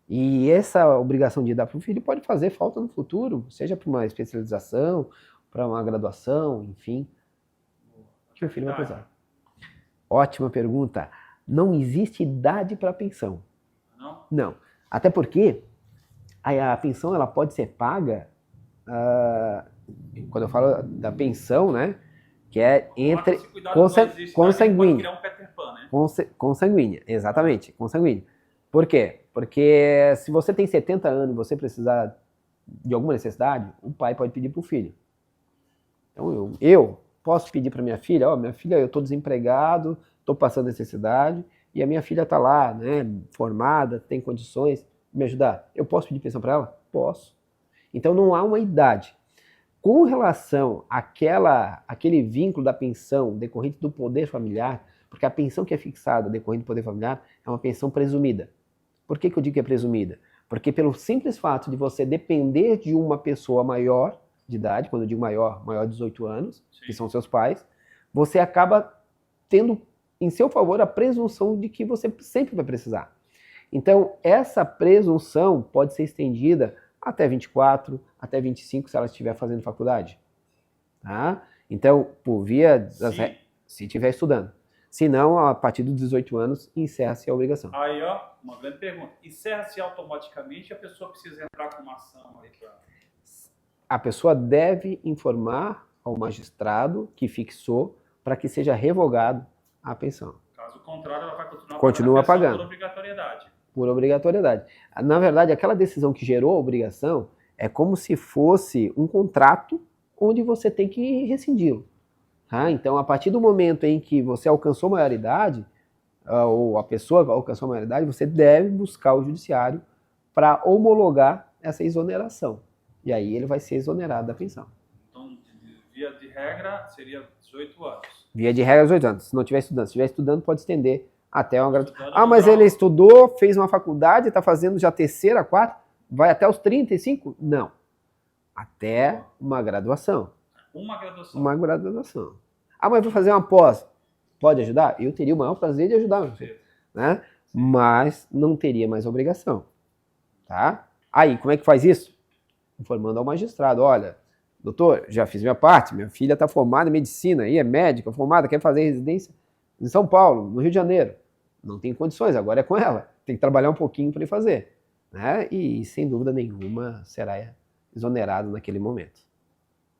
E essa obrigação de dar para o filho pode fazer falta no futuro, seja para uma especialização, para uma graduação, enfim, que o filho vai precisar. Ótima pergunta. Não existe idade para pensão. Não? Não. Até porque a pensão ela pode ser paga, quando eu falo da pensão, né? Que é entre consanguínea. Um Peter Pan, né? Consanguínea, exatamente, consanguínea. Por quê? Porque se você tem 70 anos e você precisar de alguma necessidade, o pai pode pedir para o filho. Então eu posso pedir para minha filha, ó, minha filha, eu estou desempregado, estou passando necessidade, e a minha filha está lá, né, formada, tem condições de me ajudar. Eu posso pedir pensão para ela? Posso. Então não há uma idade. Com relação àquele vínculo da pensão decorrente do poder familiar, porque a pensão que é fixada decorrente do poder familiar é uma pensão presumida. Por que eu digo que é presumida? Porque pelo simples fato de você depender de uma pessoa maior de idade, quando eu digo maior de 18 anos, sim, que são seus pais, você acaba tendo em seu favor a presunção de que você sempre vai precisar. Então, essa presunção pode ser estendida até 24, até 25, se ela estiver fazendo faculdade. Tá? Então, por via... Se estiver estudando. Se não, a partir dos 18 anos, encerra-se a obrigação. Aí, ó, uma grande pergunta. Encerra-se automaticamente, a pessoa precisa entrar com uma ação aí pra... A pessoa deve informar ao magistrado que fixou para que seja revogado a pensão. Caso contrário, ela vai continuar pagando por obrigatoriedade. Por obrigatoriedade. Na verdade, aquela decisão que gerou a obrigação é como se fosse um contrato onde você tem que rescindi-lo. Tá? Então, a partir do momento em que você alcançou a maioridade, ou a pessoa alcançou a maioridade, você deve buscar o judiciário para homologar essa exoneração. E aí ele vai ser exonerado da pensão. Então, via de regra, seria 18 anos. Via de regra, 18 anos. Se não estiver estudando. Se estiver estudando, pode estender até uma graduação. Mas ele estudou, fez uma faculdade, está fazendo já terceira, quarta, vai até os 35? Não. Até uma graduação. Uma graduação. Uma graduação. Ah, mas vou fazer uma pós. Pode ajudar? Eu teria o maior prazer de ajudar, meu filho, né? Mas não teria mais obrigação. Tá? Aí, como é que faz isso? Informando ao magistrado. Olha, doutor, já fiz minha parte, minha filha está formada em medicina, aí é médica, formada, quer fazer residência em São Paulo, no Rio de Janeiro. Não tem condições, agora é com ela. Tem que trabalhar um pouquinho para ele fazer. Né? E, sem dúvida nenhuma, será exonerado naquele momento.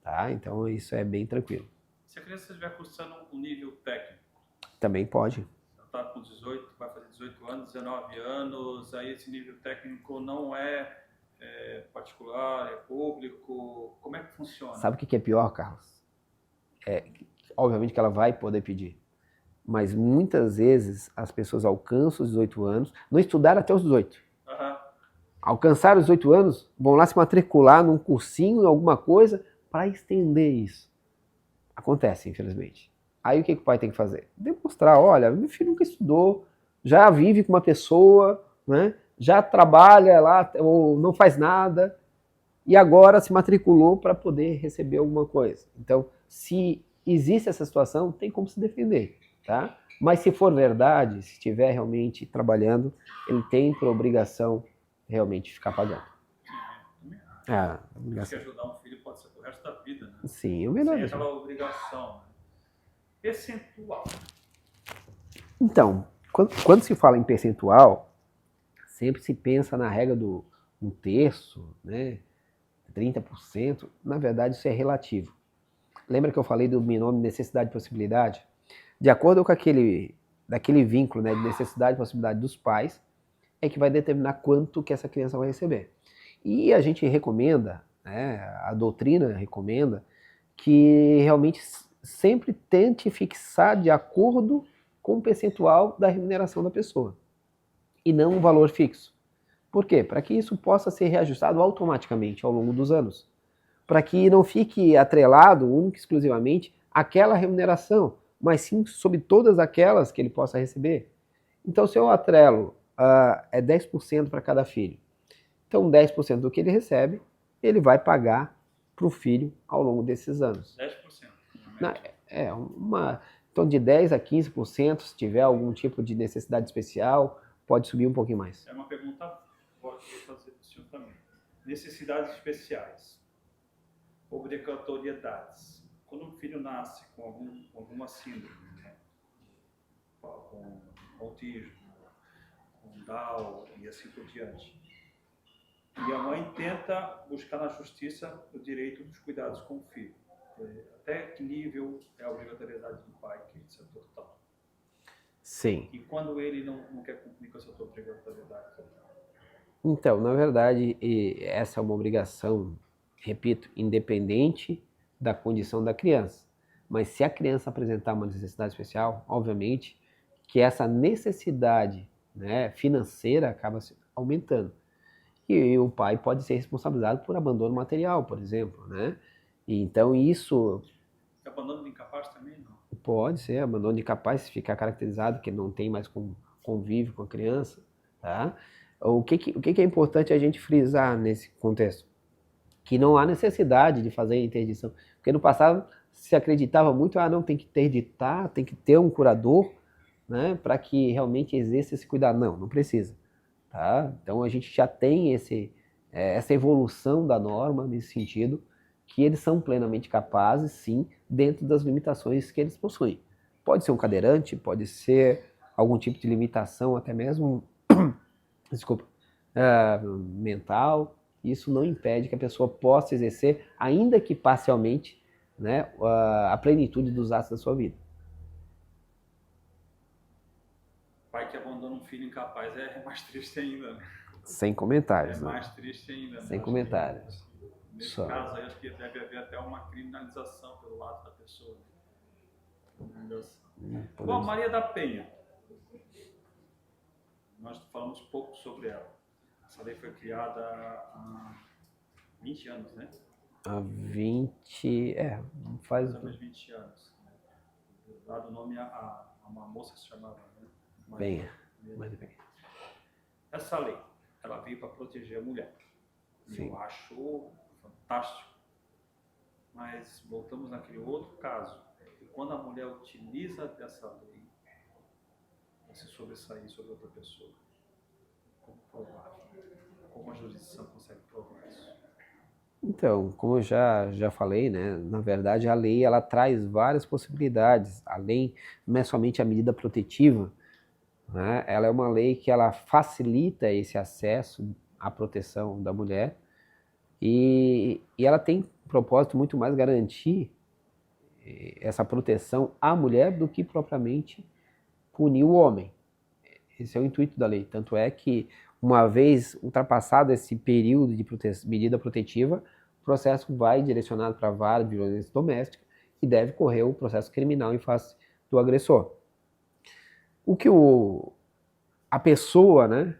Tá? Então, isso é bem tranquilo. Se a criança estiver cursando um nível técnico? Também pode. Está com 18, vai fazer 18 anos, 19 anos, aí esse nível técnico não é particular, é público, como é que funciona? Sabe o que é pior, Carlos? Obviamente que ela vai poder pedir, mas muitas vezes as pessoas alcançam os 18 anos, não estudaram até os 18. Uhum. Alcançaram os 18 anos, vão lá se matricular num cursinho, alguma coisa, para estender isso. Acontece, infelizmente. Aí o que o pai tem que fazer? Demonstrar, olha, meu filho nunca estudou, já vive com uma pessoa, né? Já trabalha lá, ou não faz nada, e agora se matriculou para poder receber alguma coisa. Então, se existe essa situação, tem como se defender, tá? Mas se for verdade, se estiver realmente trabalhando, ele tem por obrigação realmente ficar pagando. Obrigação. Se ajudar um filho pode ser pro resto da vida, né? Sim, o melhor. Sem aquela obrigação. Percentual. Então, quando se fala em percentual, sempre se pensa na regra do 1/3, né? 30%. Na verdade, isso é relativo. Lembra que eu falei do binômio necessidade e possibilidade? De acordo com daquele vínculo, né, de necessidade e possibilidade dos pais, é que vai determinar quanto que essa criança vai receber. E a gente recomenda, né, a doutrina recomenda, que realmente sempre tente fixar de acordo com o percentual da remuneração da pessoa, e não um valor fixo. Por quê? Para que isso possa ser reajustado automaticamente ao longo dos anos. Para que não fique atrelado única e exclusivamente àquela remuneração, mas sim sobre todas aquelas que ele possa receber. Então, se eu atrelo 10% para cada filho, então 10% do que ele recebe, ele vai pagar para o filho ao longo desses anos. 10%. Então de 10% a 15%, se tiver algum tipo de necessidade especial, pode subir um pouquinho mais. É uma pergunta que pode fazer para o senhor também. Necessidades especiais, obrigatoriedades. Quando um filho nasce com alguma síndrome, né? Com autismo, com Down e assim por diante, E a mãe tenta buscar na justiça o direito dos cuidados com o filho. Até que nível é a obrigatoriedade do pai, que isso é total. Sim. E quando ele não quer cumprir com essa obrigatoriedade? Então, na verdade, essa é uma obrigação, repito, independente da condição da criança. Mas se a criança apresentar uma necessidade especial, obviamente que essa necessidade, né, financeira acaba aumentando. E o pai pode ser responsabilizado por abandono material, por exemplo, né? E então isso... Abandono de incapaz também, não? Pode ser abandono de incapaz, se ficar caracterizado que não tem mais convívio com a criança, tá? O que é importante a gente frisar nesse contexto? Que não há necessidade de fazer a interdição. Porque no passado se acreditava muito, não, tem que interditar, tem que ter um curador, né, para que realmente exerça esse cuidado. Não, não precisa. Tá? Então a gente já tem essa evolução da norma nesse sentido, que eles são plenamente capazes, sim, dentro das limitações que eles possuem. Pode ser um cadeirante, pode ser algum tipo de limitação, até mesmo desculpa, mental. Isso não impede que a pessoa possa exercer, ainda que parcialmente, né, a plenitude dos atos da sua vida. Pai que abandona um filho incapaz é mais triste ainda, né? Sem comentários. É mais triste ainda. Sem comentários. Nesse caso aí, acho que deve haver até uma criminalização pelo lado da pessoa. Bom, Maria da Penha. Nós falamos pouco sobre ela. Essa lei foi criada há 20 anos, né? Há 20... faz... Mais ou menos 20 anos. Dado o nome a uma moça que se chamava... Né? Penha. Essa lei, ela veio para proteger a mulher. Sim. Eu acho fantástico. Mas voltamos naquele outro caso. E quando a mulher utiliza dessa lei para se sobressair sobre outra pessoa, como provar? Como a jurisdição consegue provar isso? Então, como eu já falei, né, na verdade a lei ela traz várias possibilidades. A lei não é somente a medida protetiva, né, ela é uma lei que ela facilita esse acesso à proteção da mulher e ela tem um propósito muito mais garantir essa proteção à mulher do que propriamente punir o homem. Esse é o intuito da lei. Tanto é que, uma vez ultrapassado esse período de medida protetiva, o processo vai direcionado para a vara de violência doméstica e deve correr o processo criminal em face do agressor. O que a pessoa, né,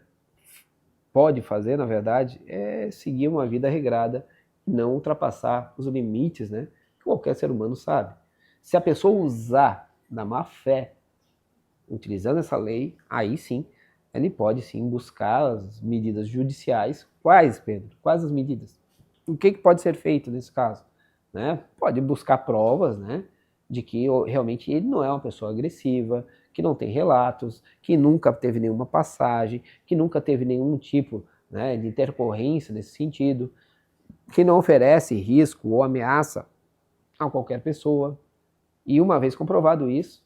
pode fazer, na verdade, é seguir uma vida regrada e não ultrapassar os limites, né, que qualquer ser humano sabe. Se a pessoa usar da má fé, utilizando essa lei, aí sim, ele pode sim buscar as medidas judiciais. Quais, Pedro? Quais as medidas? O que pode ser feito nesse caso? Né? Pode buscar provas, né, de que realmente ele não é uma pessoa agressiva, que não tem relatos, que nunca teve nenhuma passagem, que nunca teve nenhum tipo, né, de intercorrência nesse sentido, que não oferece risco ou ameaça a qualquer pessoa. E uma vez comprovado isso,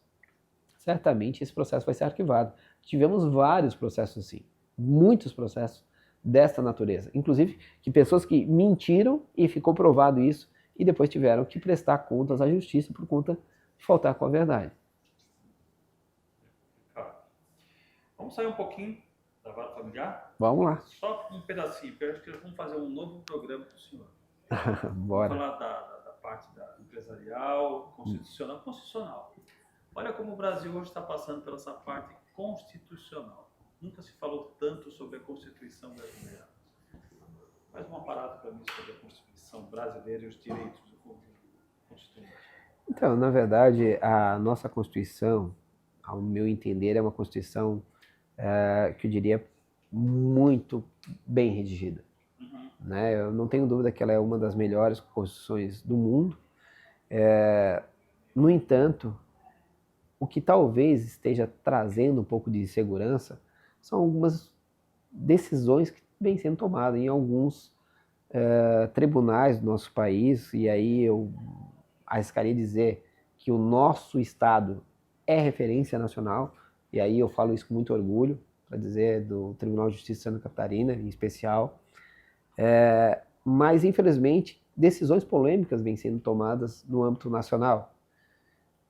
certamente esse processo vai ser arquivado. Tivemos vários processos assim, muitos processos desta natureza, inclusive de pessoas que mentiram e ficou provado isso e depois tiveram que prestar contas à justiça por conta de faltar com a verdade. Vamos sair um pouquinho da vara familiar? Vamos lá. Só um pedacinho, porque eu acho que vamos fazer um novo programa para o senhor. Bora. Vamos falar da parte empresarial, constitucional. Olha como o Brasil hoje está passando pela essa parte constitucional. Nunca se falou tanto sobre a Constituição brasileira. Faz uma parada para mim sobre a Constituição brasileira e os direitos do povo constituinte. Então, na verdade, a nossa Constituição, ao meu entender, é uma Constituição que eu diria muito bem redigida. Né? Eu não tenho dúvida que ela é uma das melhores constituições do mundo. No entanto, o que talvez esteja trazendo um pouco de insegurança são algumas decisões que vêm sendo tomadas em alguns tribunais do nosso país, e aí eu arriscaria dizer que o nosso Estado é referência nacional, e aí eu falo isso com muito orgulho, para dizer do Tribunal de Justiça de Santa Catarina, em especial, Mas, infelizmente, decisões polêmicas vêm sendo tomadas no âmbito nacional.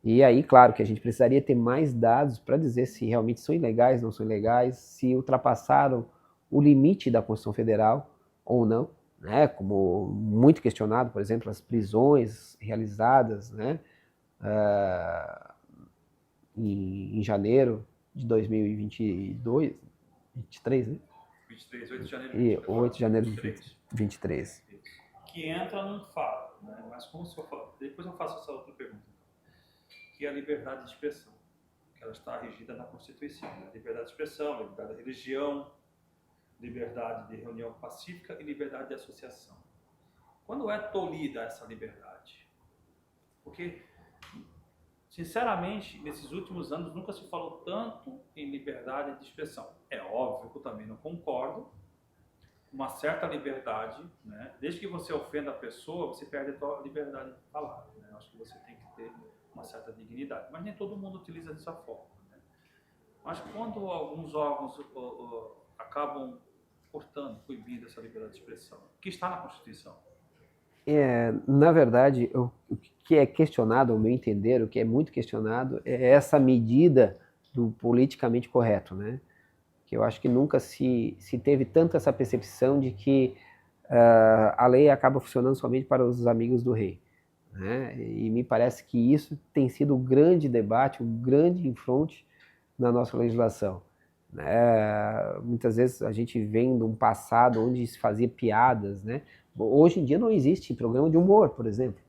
E aí, claro, que a gente precisaria ter mais dados para dizer se realmente são ilegais, não são ilegais, se ultrapassaram o limite da Constituição Federal ou não, né? Como muito questionado, por exemplo, as prisões realizadas, né? Em janeiro de 2022, 23, né? 23, 8 de janeiro de 8 de janeiro de 2023. Que entra num fato, né? Mas como se eu falar, depois eu faço essa outra pergunta, que é a liberdade de expressão, que ela está regida na Constituição, né? Liberdade de expressão, liberdade de religião, liberdade de reunião pacífica e liberdade de associação. Quando é tolhida essa liberdade? Porque, sinceramente, nesses últimos anos nunca se falou tanto em liberdade de expressão. É óbvio que eu também não concordo. Uma certa liberdade, né? Desde que você ofenda a pessoa, você perde a sua liberdade de falar, né? Acho que você tem que ter uma certa dignidade. Mas nem todo mundo utiliza dessa forma, né? Mas quando alguns órgãos acabam cortando, proibindo essa liberdade de expressão, que está na Constituição. Na verdade, o que é questionado, ao meu entender, o que é muito questionado, é essa medida do politicamente correto, né? Que eu acho que nunca se teve tanto essa percepção de que a lei acaba funcionando somente para os amigos do rei, né? E me parece que isso tem sido o grande debate, o grande enfronte na nossa legislação, né? Muitas vezes a gente vem de um passado onde se fazia piadas, né? Hoje em dia não existe programa de humor, por exemplo,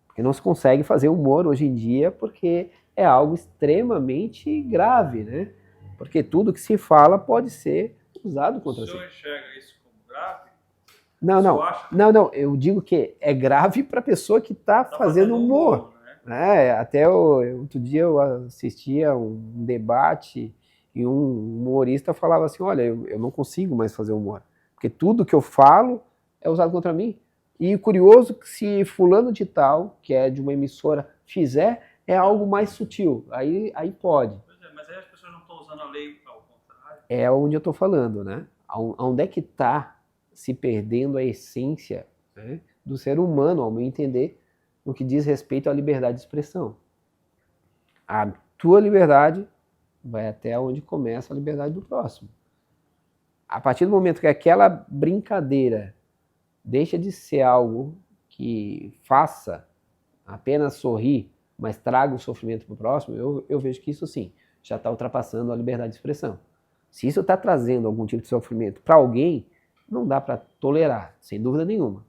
porque não se consegue fazer humor hoje em dia porque é algo extremamente grave, né? Porque tudo que se fala pode ser usado contra você. O senhor enxerga isso como grave? Não, eu digo que é grave para a pessoa que está fazendo humor. Né? Até outro dia eu assistia um debate e um humorista falava assim, olha, eu não consigo mais fazer humor, porque tudo que eu falo é usado contra mim. E curioso que se fulano de tal, que é de uma emissora, fizer, é algo mais sutil, aí pode. Mas aí as pessoas não estão usando a lei ao contrário. É onde eu estou falando, né? Onde é que está se perdendo a essência, né, do ser humano, ao meu entender, no que diz respeito à liberdade de expressão. A tua liberdade vai até onde começa a liberdade do próximo. A partir do momento que aquela brincadeira deixa de ser algo que faça apenas sorrir, mas traga o sofrimento para o próximo, eu vejo que isso sim, já está ultrapassando a liberdade de expressão. Se isso está trazendo algum tipo de sofrimento para alguém, não dá para tolerar, sem dúvida nenhuma.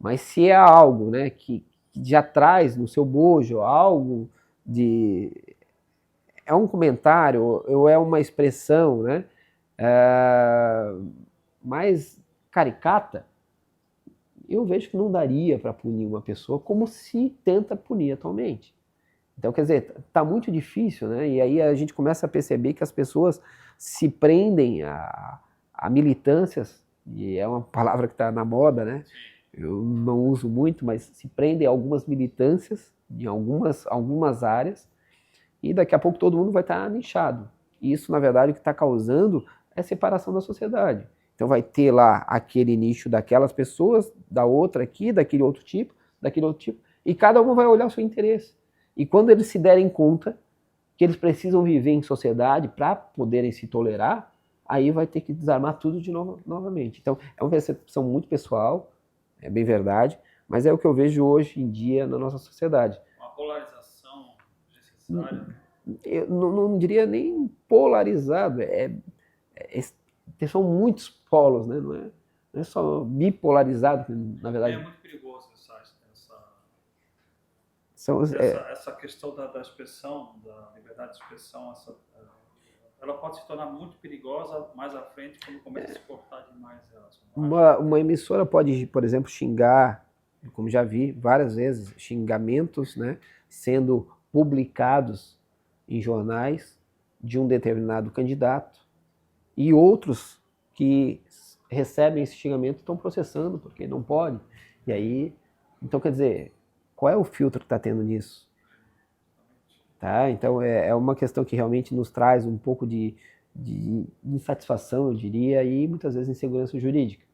Mas se é algo, né, que já traz no seu bojo algo de... é um comentário, ou é uma expressão, né, mais caricata, eu vejo que não daria para punir uma pessoa como se tenta punir atualmente. Então, quer dizer, está muito difícil, né? E aí a gente começa a perceber que as pessoas se prendem a militâncias, e é uma palavra que está na moda, né? Eu não uso muito, mas se prendem a algumas militâncias em algumas áreas, e daqui a pouco todo mundo vai estar nichado. E isso, na verdade, o que está causando é separação da sociedade. Então vai ter lá aquele nicho daquelas pessoas, da outra aqui, daquele outro tipo, e cada um vai olhar o seu interesse. E quando eles se derem conta que eles precisam viver em sociedade para poderem se tolerar, aí vai ter que desarmar tudo de novo, novamente. Então é uma percepção muito pessoal, é bem verdade, mas é o que eu vejo hoje em dia na nossa sociedade. Uma polarização necessária? Eu não diria nem polarizado, são muitos polos, né? Não é só bipolarizado, na verdade. É muito perigoso essa questão da expressão, da liberdade de expressão, ela pode se tornar muito perigosa mais à frente quando começa a se cortar demais ela. Uma emissora pode, por exemplo, xingar, como já vi várias vezes, xingamentos, né, sendo publicados em jornais de um determinado candidato, e outros que recebem esse xingamento estão processando porque não pode. E aí, então quer dizer, qual é o filtro que está tendo nisso? Tá? Então é uma questão que realmente nos traz um pouco de insatisfação, eu diria, e muitas vezes insegurança jurídica.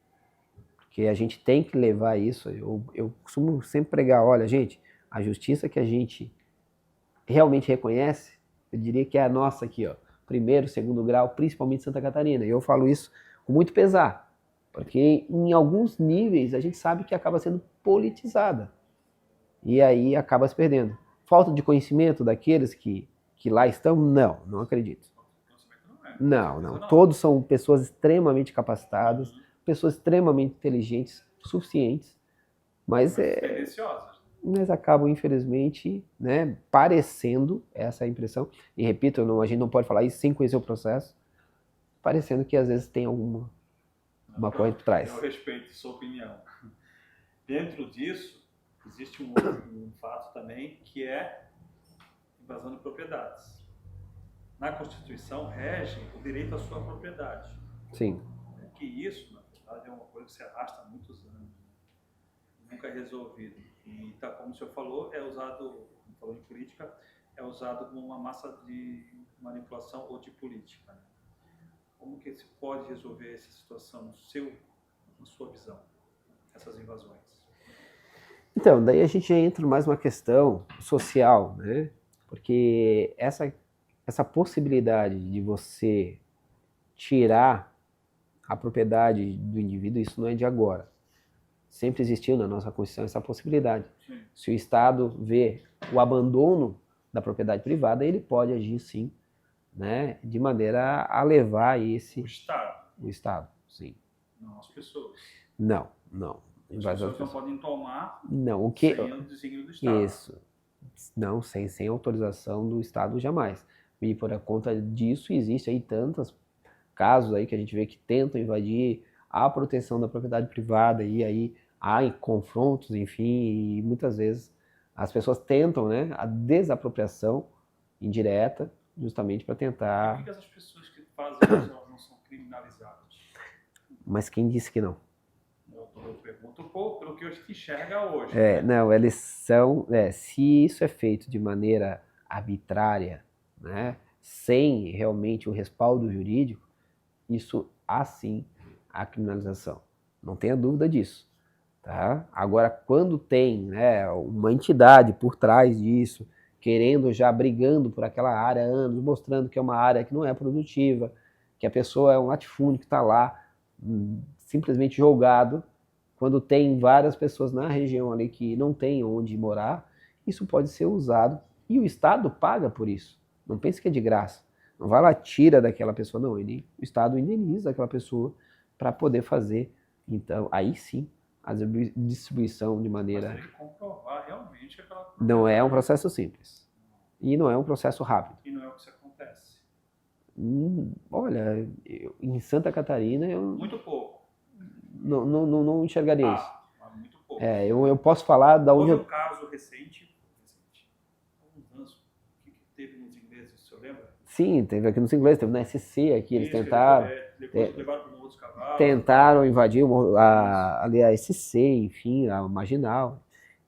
Porque a gente tem que levar isso. Eu costumo sempre pregar, olha, gente, a justiça que a gente realmente reconhece, eu diria que é a nossa aqui, ó, primeiro, segundo grau, principalmente Santa Catarina. E eu falo isso com muito pesar, porque em alguns níveis a gente sabe que acaba sendo politizada. E aí acaba se perdendo. Falta de conhecimento daqueles que lá estão? Não, não acredito. Não, não. Todos são pessoas extremamente capacitadas, pessoas extremamente inteligentes, suficientes, mas acabam, infelizmente, né, parecendo, essa é a impressão, e repito, a gente não pode falar isso sem conhecer o processo, parecendo que às vezes tem alguma coisa por trás. Eu respeito sua opinião. Dentro disso, existe um fato também, que é invasão de propriedades. Na Constituição rege o direito à sua propriedade. Sim. Que isso, na verdade, é uma coisa que se arrasta há muitos anos. Nunca é resolvido. E, tá, como o senhor falou, é usado, falou em política, é usado como uma massa de manipulação ou de política. Né? Como que se pode resolver essa situação na sua visão, essas invasões? Então, daí a gente entra mais uma questão social, né? Porque essa possibilidade de você tirar a propriedade do indivíduo, isso não é de agora. Sempre existiu na nossa Constituição essa possibilidade. Sim. Se o Estado vê o abandono da propriedade privada, ele pode agir sim, né, de maneira a levar esse... O Estado, sim. Não as pessoas. Não. As pessoas não podem tomar sem o desígnio do Estado. Isso. Não, sem autorização do Estado jamais. E por conta disso existe aí tantos casos aí que a gente vê que tentam invadir a proteção da propriedade privada e aí há confrontos, enfim, e muitas vezes as pessoas tentam, né, a desapropriação indireta justamente para tentar... Por que essas pessoas que fazem isso não são criminalizadas? Mas quem disse que não? Eu pergunto pelo que a gente enxerga hoje. Não, eles são... se isso é feito de maneira arbitrária, né, sem realmente o respaldo jurídico, isso há sim a criminalização. Não tenha dúvida disso. Tá? Agora, quando tem, né, uma entidade por trás disso, querendo já brigando por aquela área há anos, mostrando que é uma área que não é produtiva, que a pessoa é um latifúndio que está lá simplesmente jogado, quando tem várias pessoas na região ali que não tem onde morar, isso pode ser usado e o Estado paga por isso. Não pense que é de graça. Não vai lá, tira daquela pessoa, não. O Estado indeniza aquela pessoa para poder fazer, então, aí sim, a distribuição de maneira... Mas tem que comprovar realmente aquela... Não é um processo simples. E não é um processo rápido. E não é o que acontece. Olha, em Santa Catarina... Muito pouco. Não enxergaria isso. Muito pouco. Eu posso falar da onde... Houve um caso recente, alguns anos, que teve nos ingleses, o senhor lembra? Sim, teve aqui nos ingleses, teve na SC aqui, eles tentaram... Depois levaram para outros cavalos. Tentaram invadir ali a SC, enfim, a Marginal.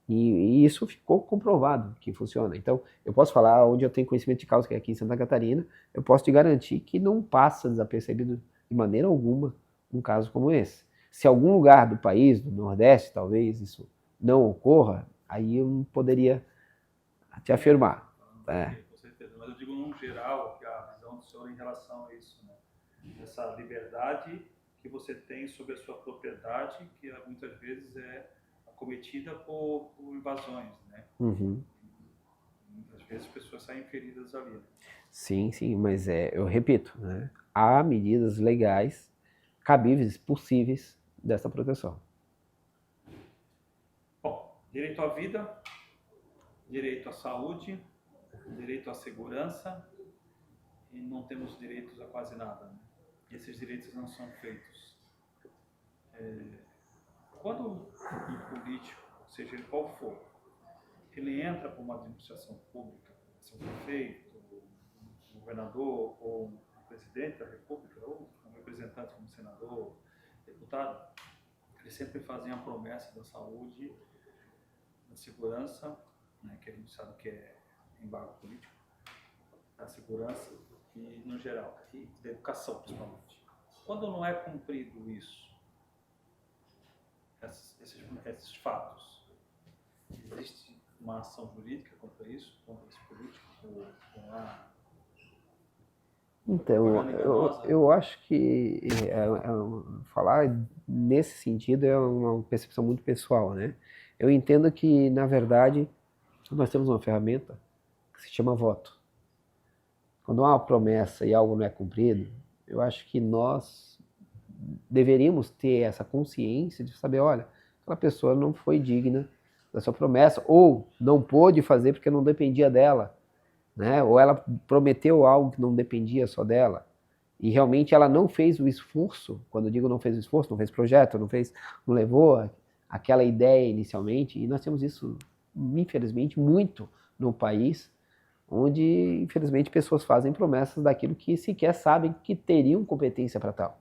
E isso ficou comprovado que funciona. Então, eu posso falar onde eu tenho conhecimento de causa, que é aqui em Santa Catarina, eu posso te garantir que não passa desapercebido de maneira alguma um caso como esse. Se algum lugar do país, do Nordeste, talvez isso não ocorra, aí eu não poderia te afirmar. Com certeza, mas eu digo num geral, que a visão do senhor em relação a isso, né? Essa liberdade que você tem sobre a sua propriedade, que muitas vezes é acometida por invasões, né? Uhum. Muitas vezes as pessoas saem feridas ali. Né? Sim, mas eu repito, né? Há medidas legais, cabíveis, possíveis dessa proteção. Bom, direito à vida, direito à saúde, direito à segurança, e não temos direitos a quase nada. Né? E esses direitos não são feitos. Quando um político, seja ele qual for, ele entra para uma administração pública, se um prefeito, um governador ou um presidente da república, ou um representante como senador, deputado, eles sempre fazem a promessa da saúde, da segurança, né, que a gente sabe que é embargo político, da segurança e no geral, e da educação principalmente. Quando não é cumprido isso, esses fatos, existe uma ação jurídica contra isso, contra esse político, com a Então, propaganda enganosa? eu acho que falar nesse sentido é uma percepção muito pessoal, né? Eu entendo que, na verdade, nós temos uma ferramenta que se chama voto. Quando há uma promessa e algo não é cumprido, eu acho que nós deveríamos ter essa consciência de saber, olha, aquela pessoa não foi digna da sua promessa, ou não pôde fazer porque não dependia dela, né? Ou ela prometeu algo que não dependia só dela, e realmente ela não fez o esforço. Quando eu digo não fez o esforço, não fez projeto, não levou aquela ideia inicialmente, e nós temos isso, infelizmente, muito no país, onde, infelizmente, pessoas fazem promessas daquilo que sequer sabem que teriam competência para tal.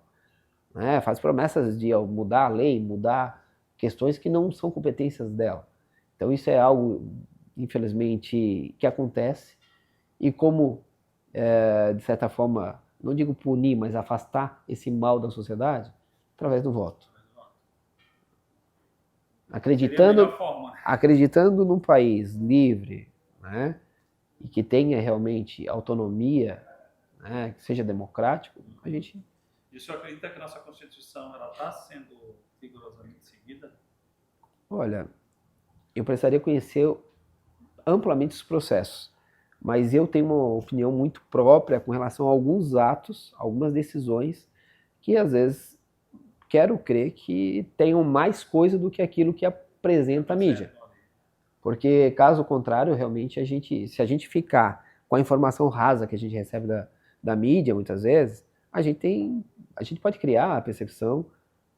Né? Faz promessas de mudar a lei, mudar questões que não são competências dela. Então isso é algo, infelizmente, que acontece, e como, de certa forma, não digo punir, mas afastar esse mal da sociedade, através do voto. Acreditando num país livre, né, e que tenha realmente autonomia, né, que seja democrático, a gente... E o senhor acredita que a nossa Constituição está sendo rigorosamente seguida? Olha, eu precisaria conhecer amplamente os processos, mas eu tenho uma opinião muito própria com relação a alguns atos, algumas decisões, que às vezes quero crer que tenham mais coisa do que aquilo que apresenta a mídia. Porque, caso contrário, realmente, se a gente ficar com a informação rasa que a gente recebe da mídia, muitas vezes, a gente pode criar a percepção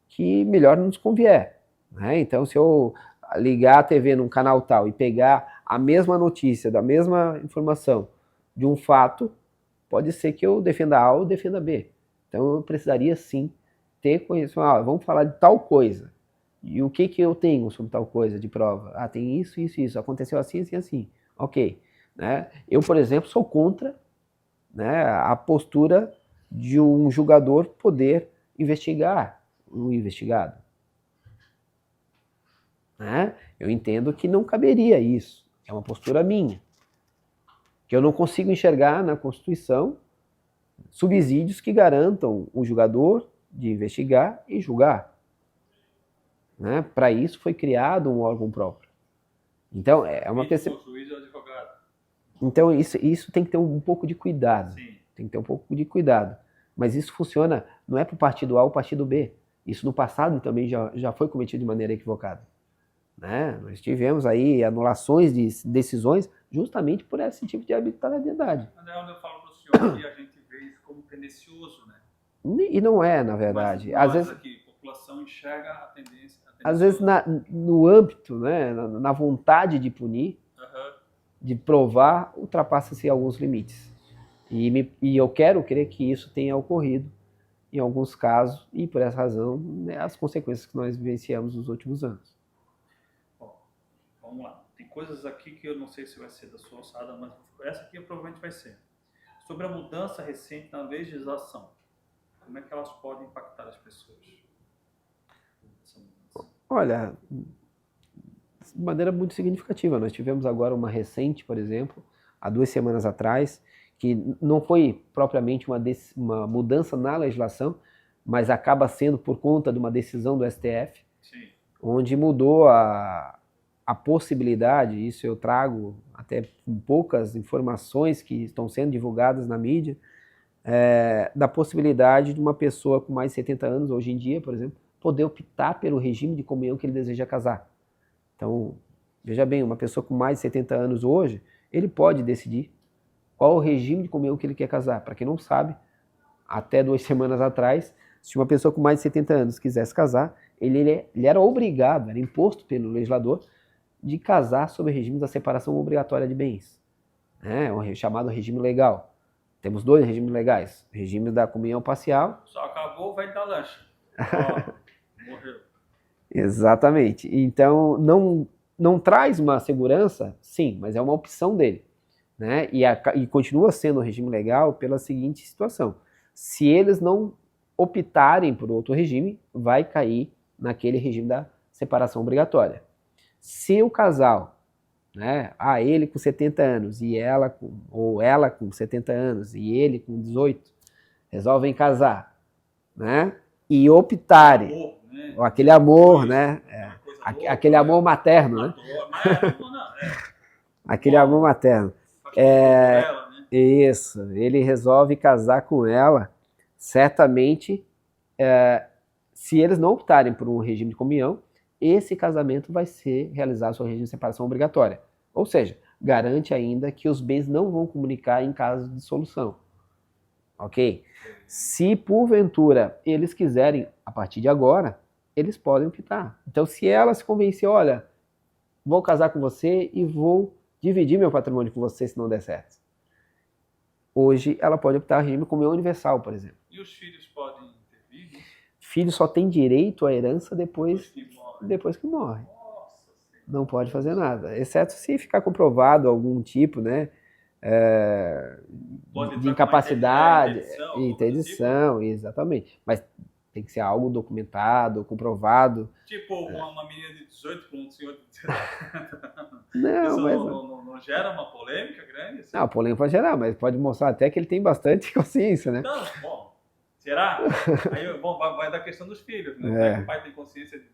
que melhor não nos convier, né? Então, se eu ligar a TV num canal tal e pegar a mesma notícia, da mesma informação, de um fato, pode ser que eu defenda A ou defenda B. Então, eu precisaria, sim, ter conhecimento. Vamos falar de tal coisa. E o que eu tenho sobre tal coisa de prova? Tem isso, isso, isso. Aconteceu assim, assim, assim. Ok. Né? Eu, por exemplo, sou contra, né, a postura de um julgador poder investigar um investigado. Né? Eu entendo que não caberia isso. É uma postura minha. Que eu não consigo enxergar na Constituição subsídios que garantam o julgador de investigar e julgar. Né? Para isso foi criado um órgão próprio. Então, é uma percepção. Então, isso tem que ter um pouco de cuidado. Sim. Tem que ter um pouco de cuidado. Mas isso funciona, não é para o partido A ou partido B. Isso no passado também já foi cometido de maneira equivocada. Né? Nós tivemos aí anulações de decisões justamente por esse tipo de arbitrariedade. Mas é onde eu falo para o senhor que a gente vê isso como tendencioso, né? E não é, na verdade. Mas às vezes aqui, a população enxerga a tendência. Às vezes no âmbito, né, na vontade de punir, de provar, ultrapassa-se alguns limites. E eu quero crer que isso tenha ocorrido em alguns casos, e por essa razão, né, as consequências que nós vivenciamos nos últimos anos. Bom, vamos lá. Tem coisas aqui que eu não sei se vai ser da sua alçada, mas essa aqui provavelmente vai ser. Sobre a mudança recente na legislação, como é que elas podem impactar as pessoas? Olha, de maneira muito significativa. Nós tivemos agora uma recente, por exemplo, há 2 semanas atrás, que não foi propriamente uma mudança na legislação, mas acaba sendo por conta de uma decisão do STF, sim, onde mudou a possibilidade, isso eu trago até com poucas informações que estão sendo divulgadas na mídia, da possibilidade de uma pessoa com mais de 70 anos, hoje em dia, por exemplo, poder optar pelo regime de comunhão que ele deseja casar. Então, veja bem, uma pessoa com mais de 70 anos hoje, ele pode decidir qual o regime de comunhão que ele quer casar. Para quem não sabe, até 2 semanas atrás, se uma pessoa com mais de 70 anos quisesse casar, ele era obrigado, era imposto pelo legislador, de casar sob o regime da separação obrigatória de bens. O chamado regime legal. Temos 2 regimes legais. O regime da comunhão parcial. Só acabou, vai dar lanche. Morreu. Exatamente. Então, não traz uma segurança? Sim, mas é uma opção dele. Né? E continua sendo um regime legal pela seguinte situação. Se eles não optarem por outro regime, vai cair naquele regime da separação obrigatória. Se o casal, né, ele com 70 anos e ou ela com 70 anos e ele com 18, resolvem casar, né, e optarem, Amor, né? aquele amor, né, aquele louca, amor materno, né, aquele amor materno. Ela, né? Isso, ele resolve casar com ela, certamente, se eles não optarem por um regime de comunhão, esse casamento vai ser realizado sob regime de separação obrigatória. Ou seja, garante ainda que os bens não vão comunicar em caso de dissolução. Ok? Se porventura eles quiserem, a partir de agora, eles podem optar. Então, se ela se convencer, olha, vou casar com você e vou dividir meu patrimônio com você se não der certo. Hoje, ela pode optar regime de comunhão universal, por exemplo. E os filhos podem intervir? Filho só tem direito à herança depois que morre. Nossa, não pode fazer nada, exceto se ficar comprovado algum tipo, né, de incapacidade, interdição, exatamente. Mas tem que ser algo documentado, comprovado. Tipo uma menina de 18 para um senhor de 70. Não, isso mas não gera uma polêmica grande? Assim? Não, polêmica pode gerar, mas pode mostrar até que ele tem bastante consciência, né? Não, bom, será? Aí, bom, vai da questão dos filhos, né? O pai tem consciência de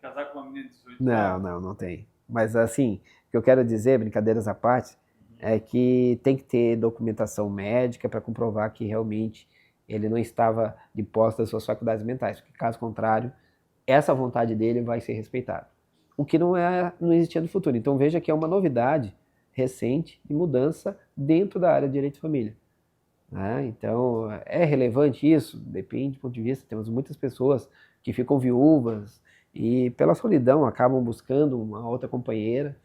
casar com uma menina de 18 anos? Não tem. Mas assim, o que eu quero dizer, brincadeiras à parte, é que tem que ter documentação médica para comprovar que realmente ele não estava de posse das suas faculdades mentais, porque caso contrário, essa vontade dele vai ser respeitada. O que não existia no futuro. Então veja que é uma novidade recente de mudança dentro da área de direito de família. Então, é relevante isso? Depende do ponto de vista. Temos muitas pessoas que ficam viúvas e pela solidão acabam buscando uma outra companheira,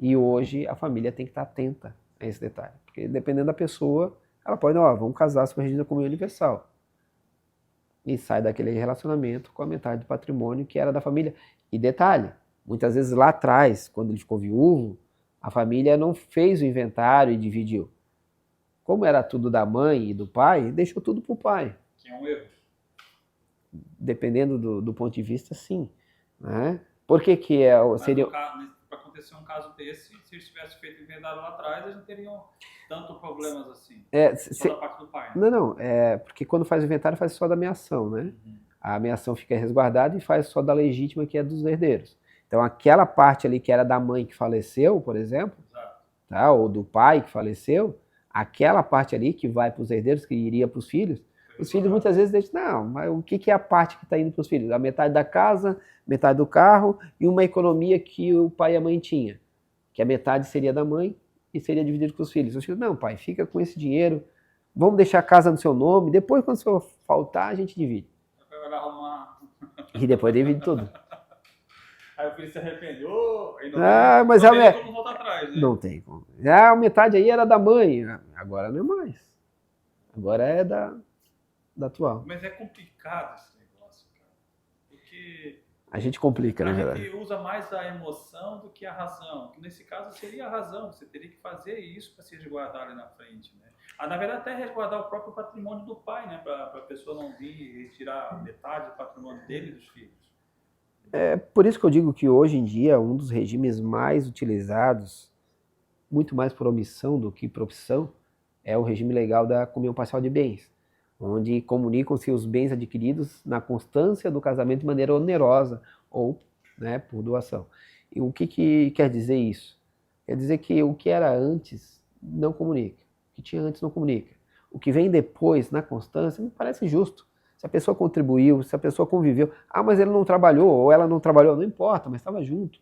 e hoje a família tem que estar atenta a esse detalhe, porque dependendo da pessoa, ela pode, vamos casar sob regime da comunhão universal, e sai daquele relacionamento com a metade do patrimônio que era da família. E detalhe, muitas vezes lá atrás, quando ele ficou viúvo, a família não fez o inventário e dividiu. Como era tudo da mãe e do pai, deixou tudo para o pai. Que é um erro. Dependendo do ponto de vista, sim. Né? Por que seria... Para acontecer um caso desse, se eles tivessem feito inventário lá atrás, eles não teriam tanto problemas assim. Só da parte do pai. Né? Não, porque quando faz o inventário, faz só da meação, né? A meação fica resguardada e faz só da legítima, que é dos herdeiros. Então, aquela parte ali que era da mãe que faleceu, por exemplo, tá? Ou do pai que faleceu, aquela parte ali que vai para os herdeiros, que iria para os filhos, os filhos muitas vezes dizem, não, mas o que é a parte que está indo para os filhos? A metade da casa, metade do carro e uma economia que o pai e a mãe tinham, que a metade seria da mãe e seria dividido com os filhos. Os filhos, não, pai, fica com esse dinheiro, vamos deixar a casa no seu nome, depois quando o senhor faltar, a gente divide. E depois divide tudo. Aí o filho se arrependeu, aí não tem como voltar atrás, né? Não tem como. A metade aí era da mãe, agora não é mais. Agora é da atual. Mas é complicado esse negócio, cara. Porque a gente complica, na verdade. A gente usa mais a emoção do que a razão. Que nesse caso seria a razão. Você teria que fazer isso para se resguardar ali na frente, né? Na verdade, até resguardar o próprio patrimônio do pai, né? Para a pessoa não vir e retirar metade do patrimônio dele e dos filhos. Por isso que eu digo que hoje em dia um dos regimes mais utilizados, muito mais por omissão do que por opção, é o regime legal da comunhão parcial de bens, onde comunicam-se os bens adquiridos na constância do casamento de maneira onerosa ou, né, por doação. E o que quer dizer isso? Quer dizer que o que era antes não comunica, o que tinha antes não comunica. O que vem depois, na constância, me parece justo. Se a pessoa contribuiu, se a pessoa conviveu, mas ele não trabalhou, ou ela não trabalhou, não importa, mas estava junto.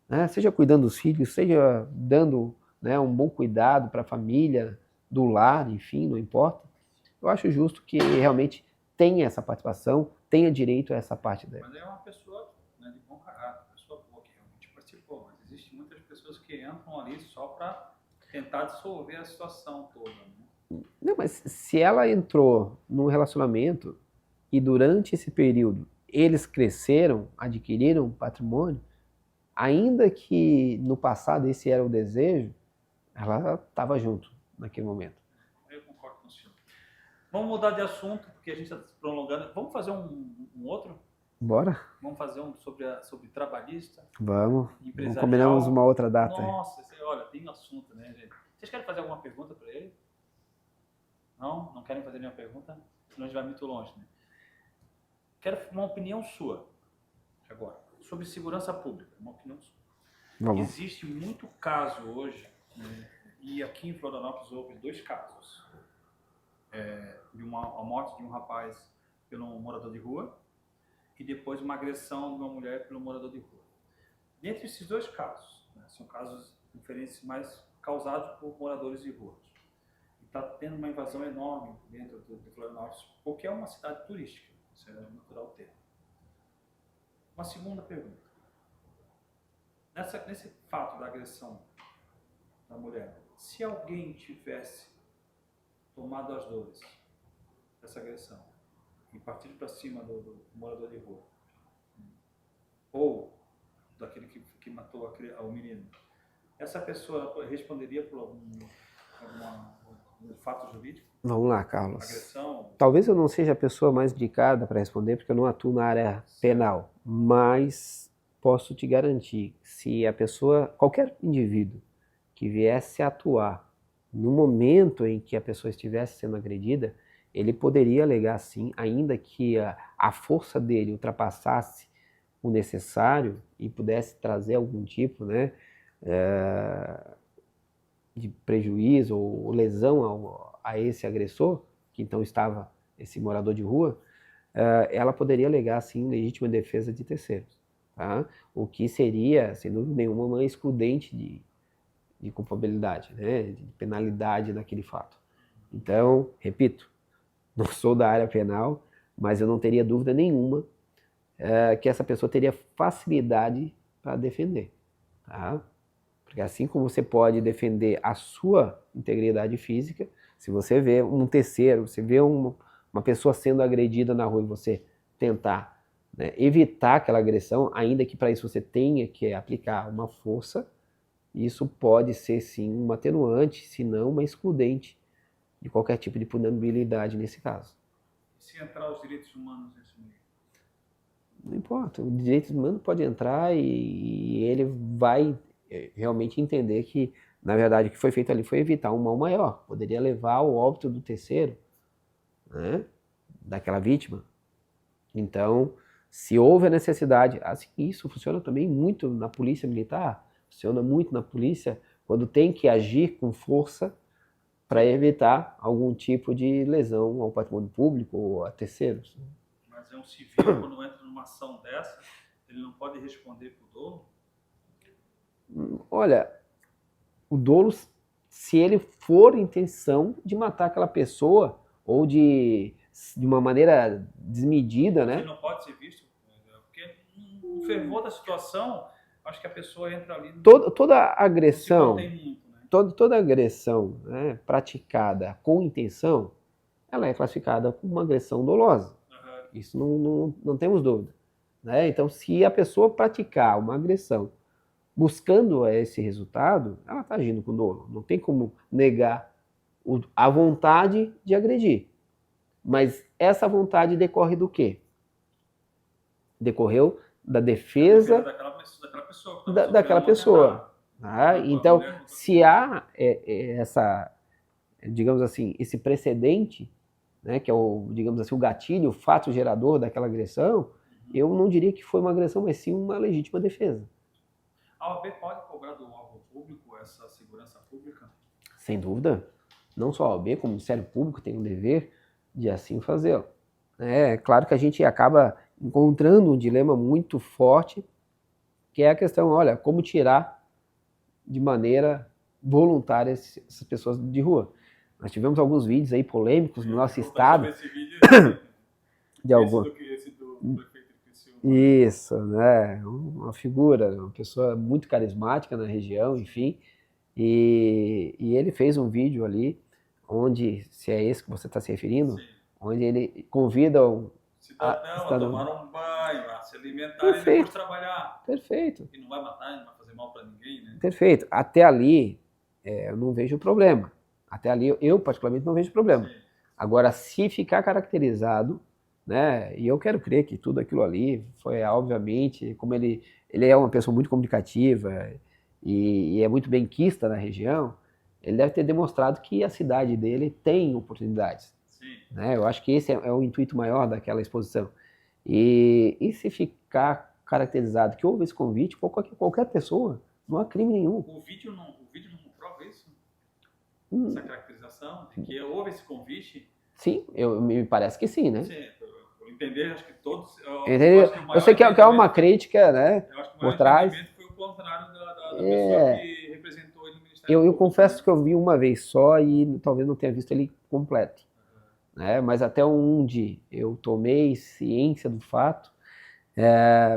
Né? Seja cuidando dos filhos, seja dando, né, um bom cuidado para a família, do lar, enfim, não importa. Eu acho justo que realmente tenha essa participação, tenha direito a essa parte dela. Mas é uma pessoa, né, de bom caráter, uma pessoa boa que realmente participou, mas existem muitas pessoas que entram ali só para tentar dissolver a situação toda, né? Não, mas se ela entrou num relacionamento e durante esse período eles cresceram, adquiriram patrimônio, ainda que no passado esse era o desejo, ela estava junto naquele momento. Eu concordo com o senhor. Vamos mudar de assunto, porque a gente está se prolongando. Vamos fazer um outro? Bora? Vamos fazer um sobre trabalhista, Vamos. empresarial. Combinamos uma outra data. Nossa, olha, tem assunto, né, gente? Vocês querem fazer alguma pergunta para ele? Não? Não querem fazer nenhuma pergunta? Senão a gente vai muito longe, né? Quero uma opinião sua, agora, sobre segurança pública. Uma opinião sua. Vamos. Existe muito caso hoje, né, e aqui em Florianópolis houve 2 casos. De a morte de um rapaz pelo morador de rua e depois uma agressão de uma mulher pelo morador de rua. Dentre esses 2 casos, né, são casos diferentes, mas causados por moradores de rua. Está tendo uma invasão enorme dentro de Florianópolis, porque é uma cidade turística, isso é natural ter. Uma segunda pergunta. Nesse fato da agressão da mulher, se alguém tivesse tomado as dores dessa agressão e partido para cima do morador de rua, ou daquele que matou o menino, essa pessoa responderia por algum fato jurídico? Vamos lá, Carlos. Agressão? Talvez eu não seja a pessoa mais indicada para responder, porque eu não atuo na área penal, mas posso te garantir, se a pessoa, qualquer indivíduo que viesse a atuar no momento em que a pessoa estivesse sendo agredida, ele poderia alegar sim, ainda que a força dele ultrapassasse o necessário e pudesse trazer algum tipo, né, de prejuízo ou lesão a esse agressor, que então estava esse morador de rua, ela poderia alegar sim legítima defesa de terceiros, tá? O que seria, sem dúvida nenhuma, uma excludente de culpabilidade, né, de penalidade naquele fato. Então, repito, não sou da área penal, mas eu não teria dúvida nenhuma que essa pessoa teria facilidade para defender, tá? Porque assim como você pode defender a sua integridade física, se você vê um terceiro, você vê uma pessoa sendo agredida na rua e você tentar, né, evitar aquela agressão, ainda que para isso você tenha que aplicar uma força, isso pode ser sim um atenuante, se não uma excludente de qualquer tipo de punibilidade nesse caso. E se entrar os direitos humanos nesse meio? Não importa, o direito humano pode entrar e ele vai realmente entender que, na verdade, o que foi feito ali foi evitar um mal maior. Poderia levar ao óbito do terceiro, né, daquela vítima. Então, se houve a necessidade, assim, isso funciona também muito na polícia militar, funciona muito na polícia, quando tem que agir com força para evitar algum tipo de lesão ao patrimônio público ou a terceiros. Mas é um civil, quando entra numa ação dessa, ele não pode responder por dolo? Olha, o dolo, se ele for intenção de matar aquela pessoa ou de uma maneira desmedida, né? Ele não pode ser visto, porque no fervor da situação, acho que a pessoa entra ali... Toda agressão, muito, né? toda agressão, né, praticada com intenção, ela é classificada como uma agressão dolosa. Uhum. Isso não temos dúvida, né? Então, se a pessoa praticar uma agressão buscando esse resultado, ela está agindo com dolo. Não tem como negar a vontade de agredir. Mas essa vontade decorre do quê? Decorreu da defesa daquela pessoa. Tá? Então, se há essa, digamos assim, esse precedente, né, que é digamos assim, o gatilho, o fato gerador daquela agressão, eu não diria que foi uma agressão, mas sim uma legítima defesa. A OAB pode cobrar do órgão público essa segurança pública? Sem dúvida. Não só a OAB, como o Ministério Público tem o dever de assim fazê-lo. É claro que a gente acaba encontrando um dilema muito forte, que é a questão, olha, como tirar de maneira voluntária essas pessoas de rua. Nós tivemos alguns vídeos aí polêmicos no nosso estado. Esse vídeo de algum... Isso, né? Uma figura, uma pessoa muito carismática na região, enfim. E ele fez um vídeo ali, onde, se é esse que você está se referindo, sim, onde ele convida o cidadão a tomar um banho, a se alimentar. Perfeito. E depois trabalhar. Perfeito. E não vai matar, não vai fazer mal para ninguém, né? Perfeito. Até ali, eu não vejo problema. Até ali, eu particularmente não vejo problema. Sim. Agora, se ficar caracterizado né? E eu quero crer que tudo aquilo ali foi, obviamente, como ele é uma pessoa muito comunicativa e é muito benquista na região, ele deve ter demonstrado que a cidade dele tem oportunidades. Sim. Né? Eu acho que esse é o intuito maior daquela exposição. E se ficar caracterizado que houve esse convite, qualquer pessoa, não há crime nenhum. O vídeo não prova isso? Essa caracterização de que houve esse convite? Sim, me parece que sim, né? Sim, eu entender, acho que todos... Eu sei que é uma crítica, né? Eu acho que o por maior trás. entendimento foi o contrário da pessoa que representou ele no Ministério Eu Público. confesso que eu vi uma vez só e talvez não tenha visto ele completo. Né? Mas até onde eu tomei ciência do fato,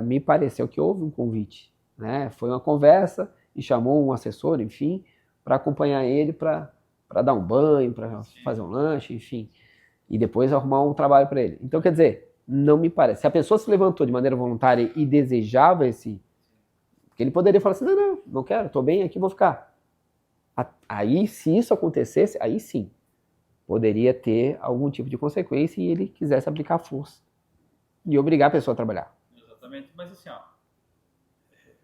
me pareceu que houve um convite. Né? Foi uma conversa e chamou um assessor, enfim, para acompanhar ele para dar um banho, para fazer um lanche, enfim. E depois arrumar um trabalho para ele. Então, quer dizer, não me parece. Se a pessoa se levantou de maneira voluntária e desejava esse... Porque ele poderia falar assim, não quero, estou bem aqui, vou ficar. Aí, se isso acontecesse, aí sim, poderia ter algum tipo de consequência e ele quisesse aplicar força e obrigar a pessoa a trabalhar. Exatamente, mas assim, ó,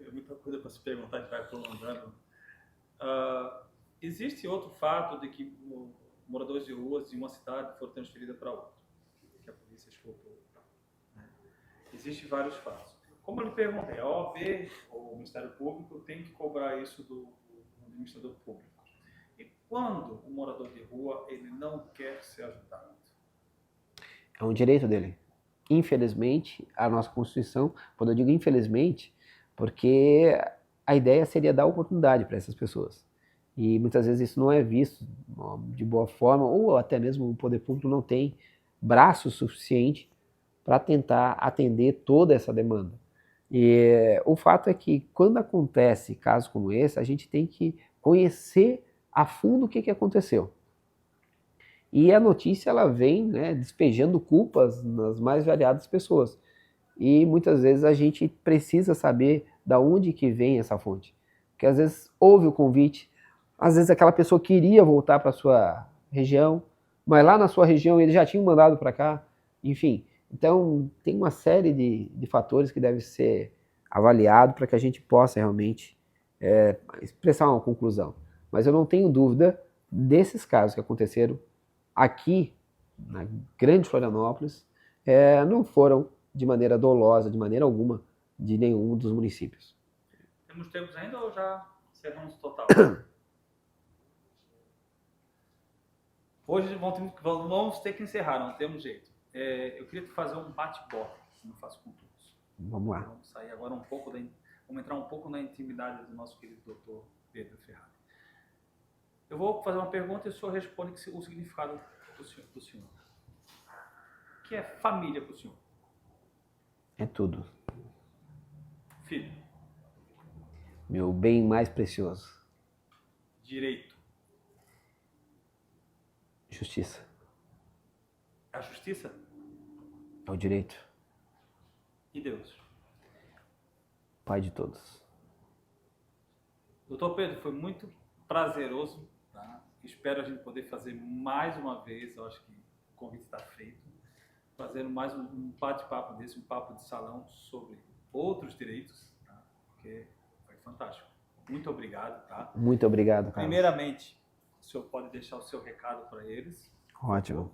é muita coisa para se perguntar, a gente vai prolongando. Existe outro fato de que moradores de ruas de uma cidade foram transferidos para outra, que a polícia escutou. Né? Existem vários fatos. Como eu lhe perguntei, a OAB, ou o Ministério Público, tem que cobrar isso do administrador público. E quando o morador de rua ele não quer ser ajudado? É um direito dele. Infelizmente, a nossa Constituição, quando eu digo infelizmente, porque a ideia seria dar oportunidade para essas pessoas. E muitas vezes isso não é visto de boa forma, ou até mesmo o poder público não tem braço suficiente para tentar atender toda essa demanda. E o fato é que quando acontece casos como esse, a gente tem que conhecer a fundo o que aconteceu. E a notícia ela vem, né, despejando culpas nas mais variadas pessoas. E muitas vezes a gente precisa saber da onde que vem essa fonte. Porque às vezes houve o convite, às vezes aquela pessoa queria voltar para a sua região, mas lá na sua região eles já tinham mandado para cá, enfim. Então tem uma série de fatores que devem ser avaliados para que a gente possa realmente expressar uma conclusão. Mas eu não tenho dúvida desses casos que aconteceram aqui, na grande Florianópolis, não foram de maneira dolosa, de maneira alguma, de nenhum dos municípios. Temos tempos ainda ou já encerramos total? Hoje vamos ter que encerrar, não temos jeito. Eu queria te fazer um bate-bola, como eu faço com todos. Vamos lá. Vamos sair agora vamos entrar um pouco na intimidade do nosso querido doutor Pedro Ferrari. Eu vou fazer uma pergunta e o senhor responde o significado do senhor. O que é família para o senhor? É tudo. Filho. Meu bem mais precioso. Direito. Justiça. A justiça? É o direito. E Deus? Pai de todos. Doutor Pedro, foi muito prazeroso. Tá? Espero a gente poder fazer mais uma vez. Eu acho que o convite está feito. Fazendo mais um bate-papo desse, um papo de salão sobre outros direitos, tá? Porque foi fantástico. Muito obrigado, tá? Muito obrigado, Carlos. Primeiramente, o senhor pode deixar o seu recado para eles? Ótimo.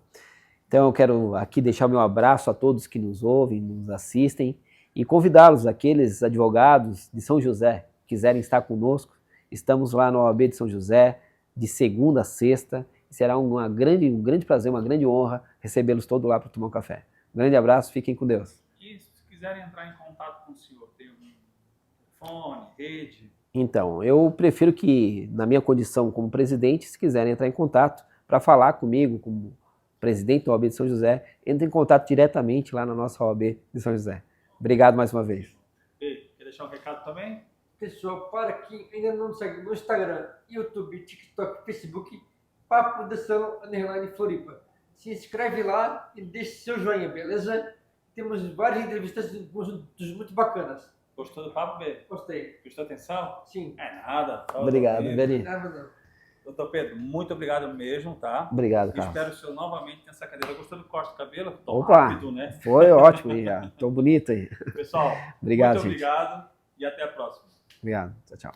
Então eu quero aqui deixar o meu abraço a todos que nos ouvem, nos assistem e convidá-los, aqueles advogados de São José que quiserem estar conosco. Estamos lá na OAB de São José, de segunda a sexta. Será um grande prazer, uma grande honra recebê-los todos lá para tomar um café. Um grande abraço, fiquem com Deus. E se quiserem entrar em contato com o senhor, tem um telefone, rede? Então, eu prefiro que, na minha condição como presidente, se quiserem entrar em contato para falar comigo, como presidente da OAB de São José, entre em contato diretamente lá na nossa OAB de São José. Obrigado mais uma vez. Ei, quer deixar um recado também? Pessoal, para quem ainda não segue no Instagram, YouTube, TikTok, Facebook, Papo de Salão _ Floripa. Se inscreve lá e deixe seu joinha, beleza? Temos várias entrevistas muito bacanas. Gostou do papo, B? Gostei. Prestou atenção? Sim. É nada. Obrigado, Veri. Nada não. Doutor Pedro, muito obrigado mesmo, tá? Obrigado, Carlos. Espero o senhor novamente nessa cadeira. Gostou do corte do cabelo? Tô Opa, rápido, né? foi ótimo, já. Tô bonito aí. Pessoal, Obrigado, muito gente. obrigado e até a próxima. Obrigado, tchau, tchau.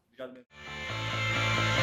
Obrigado mesmo.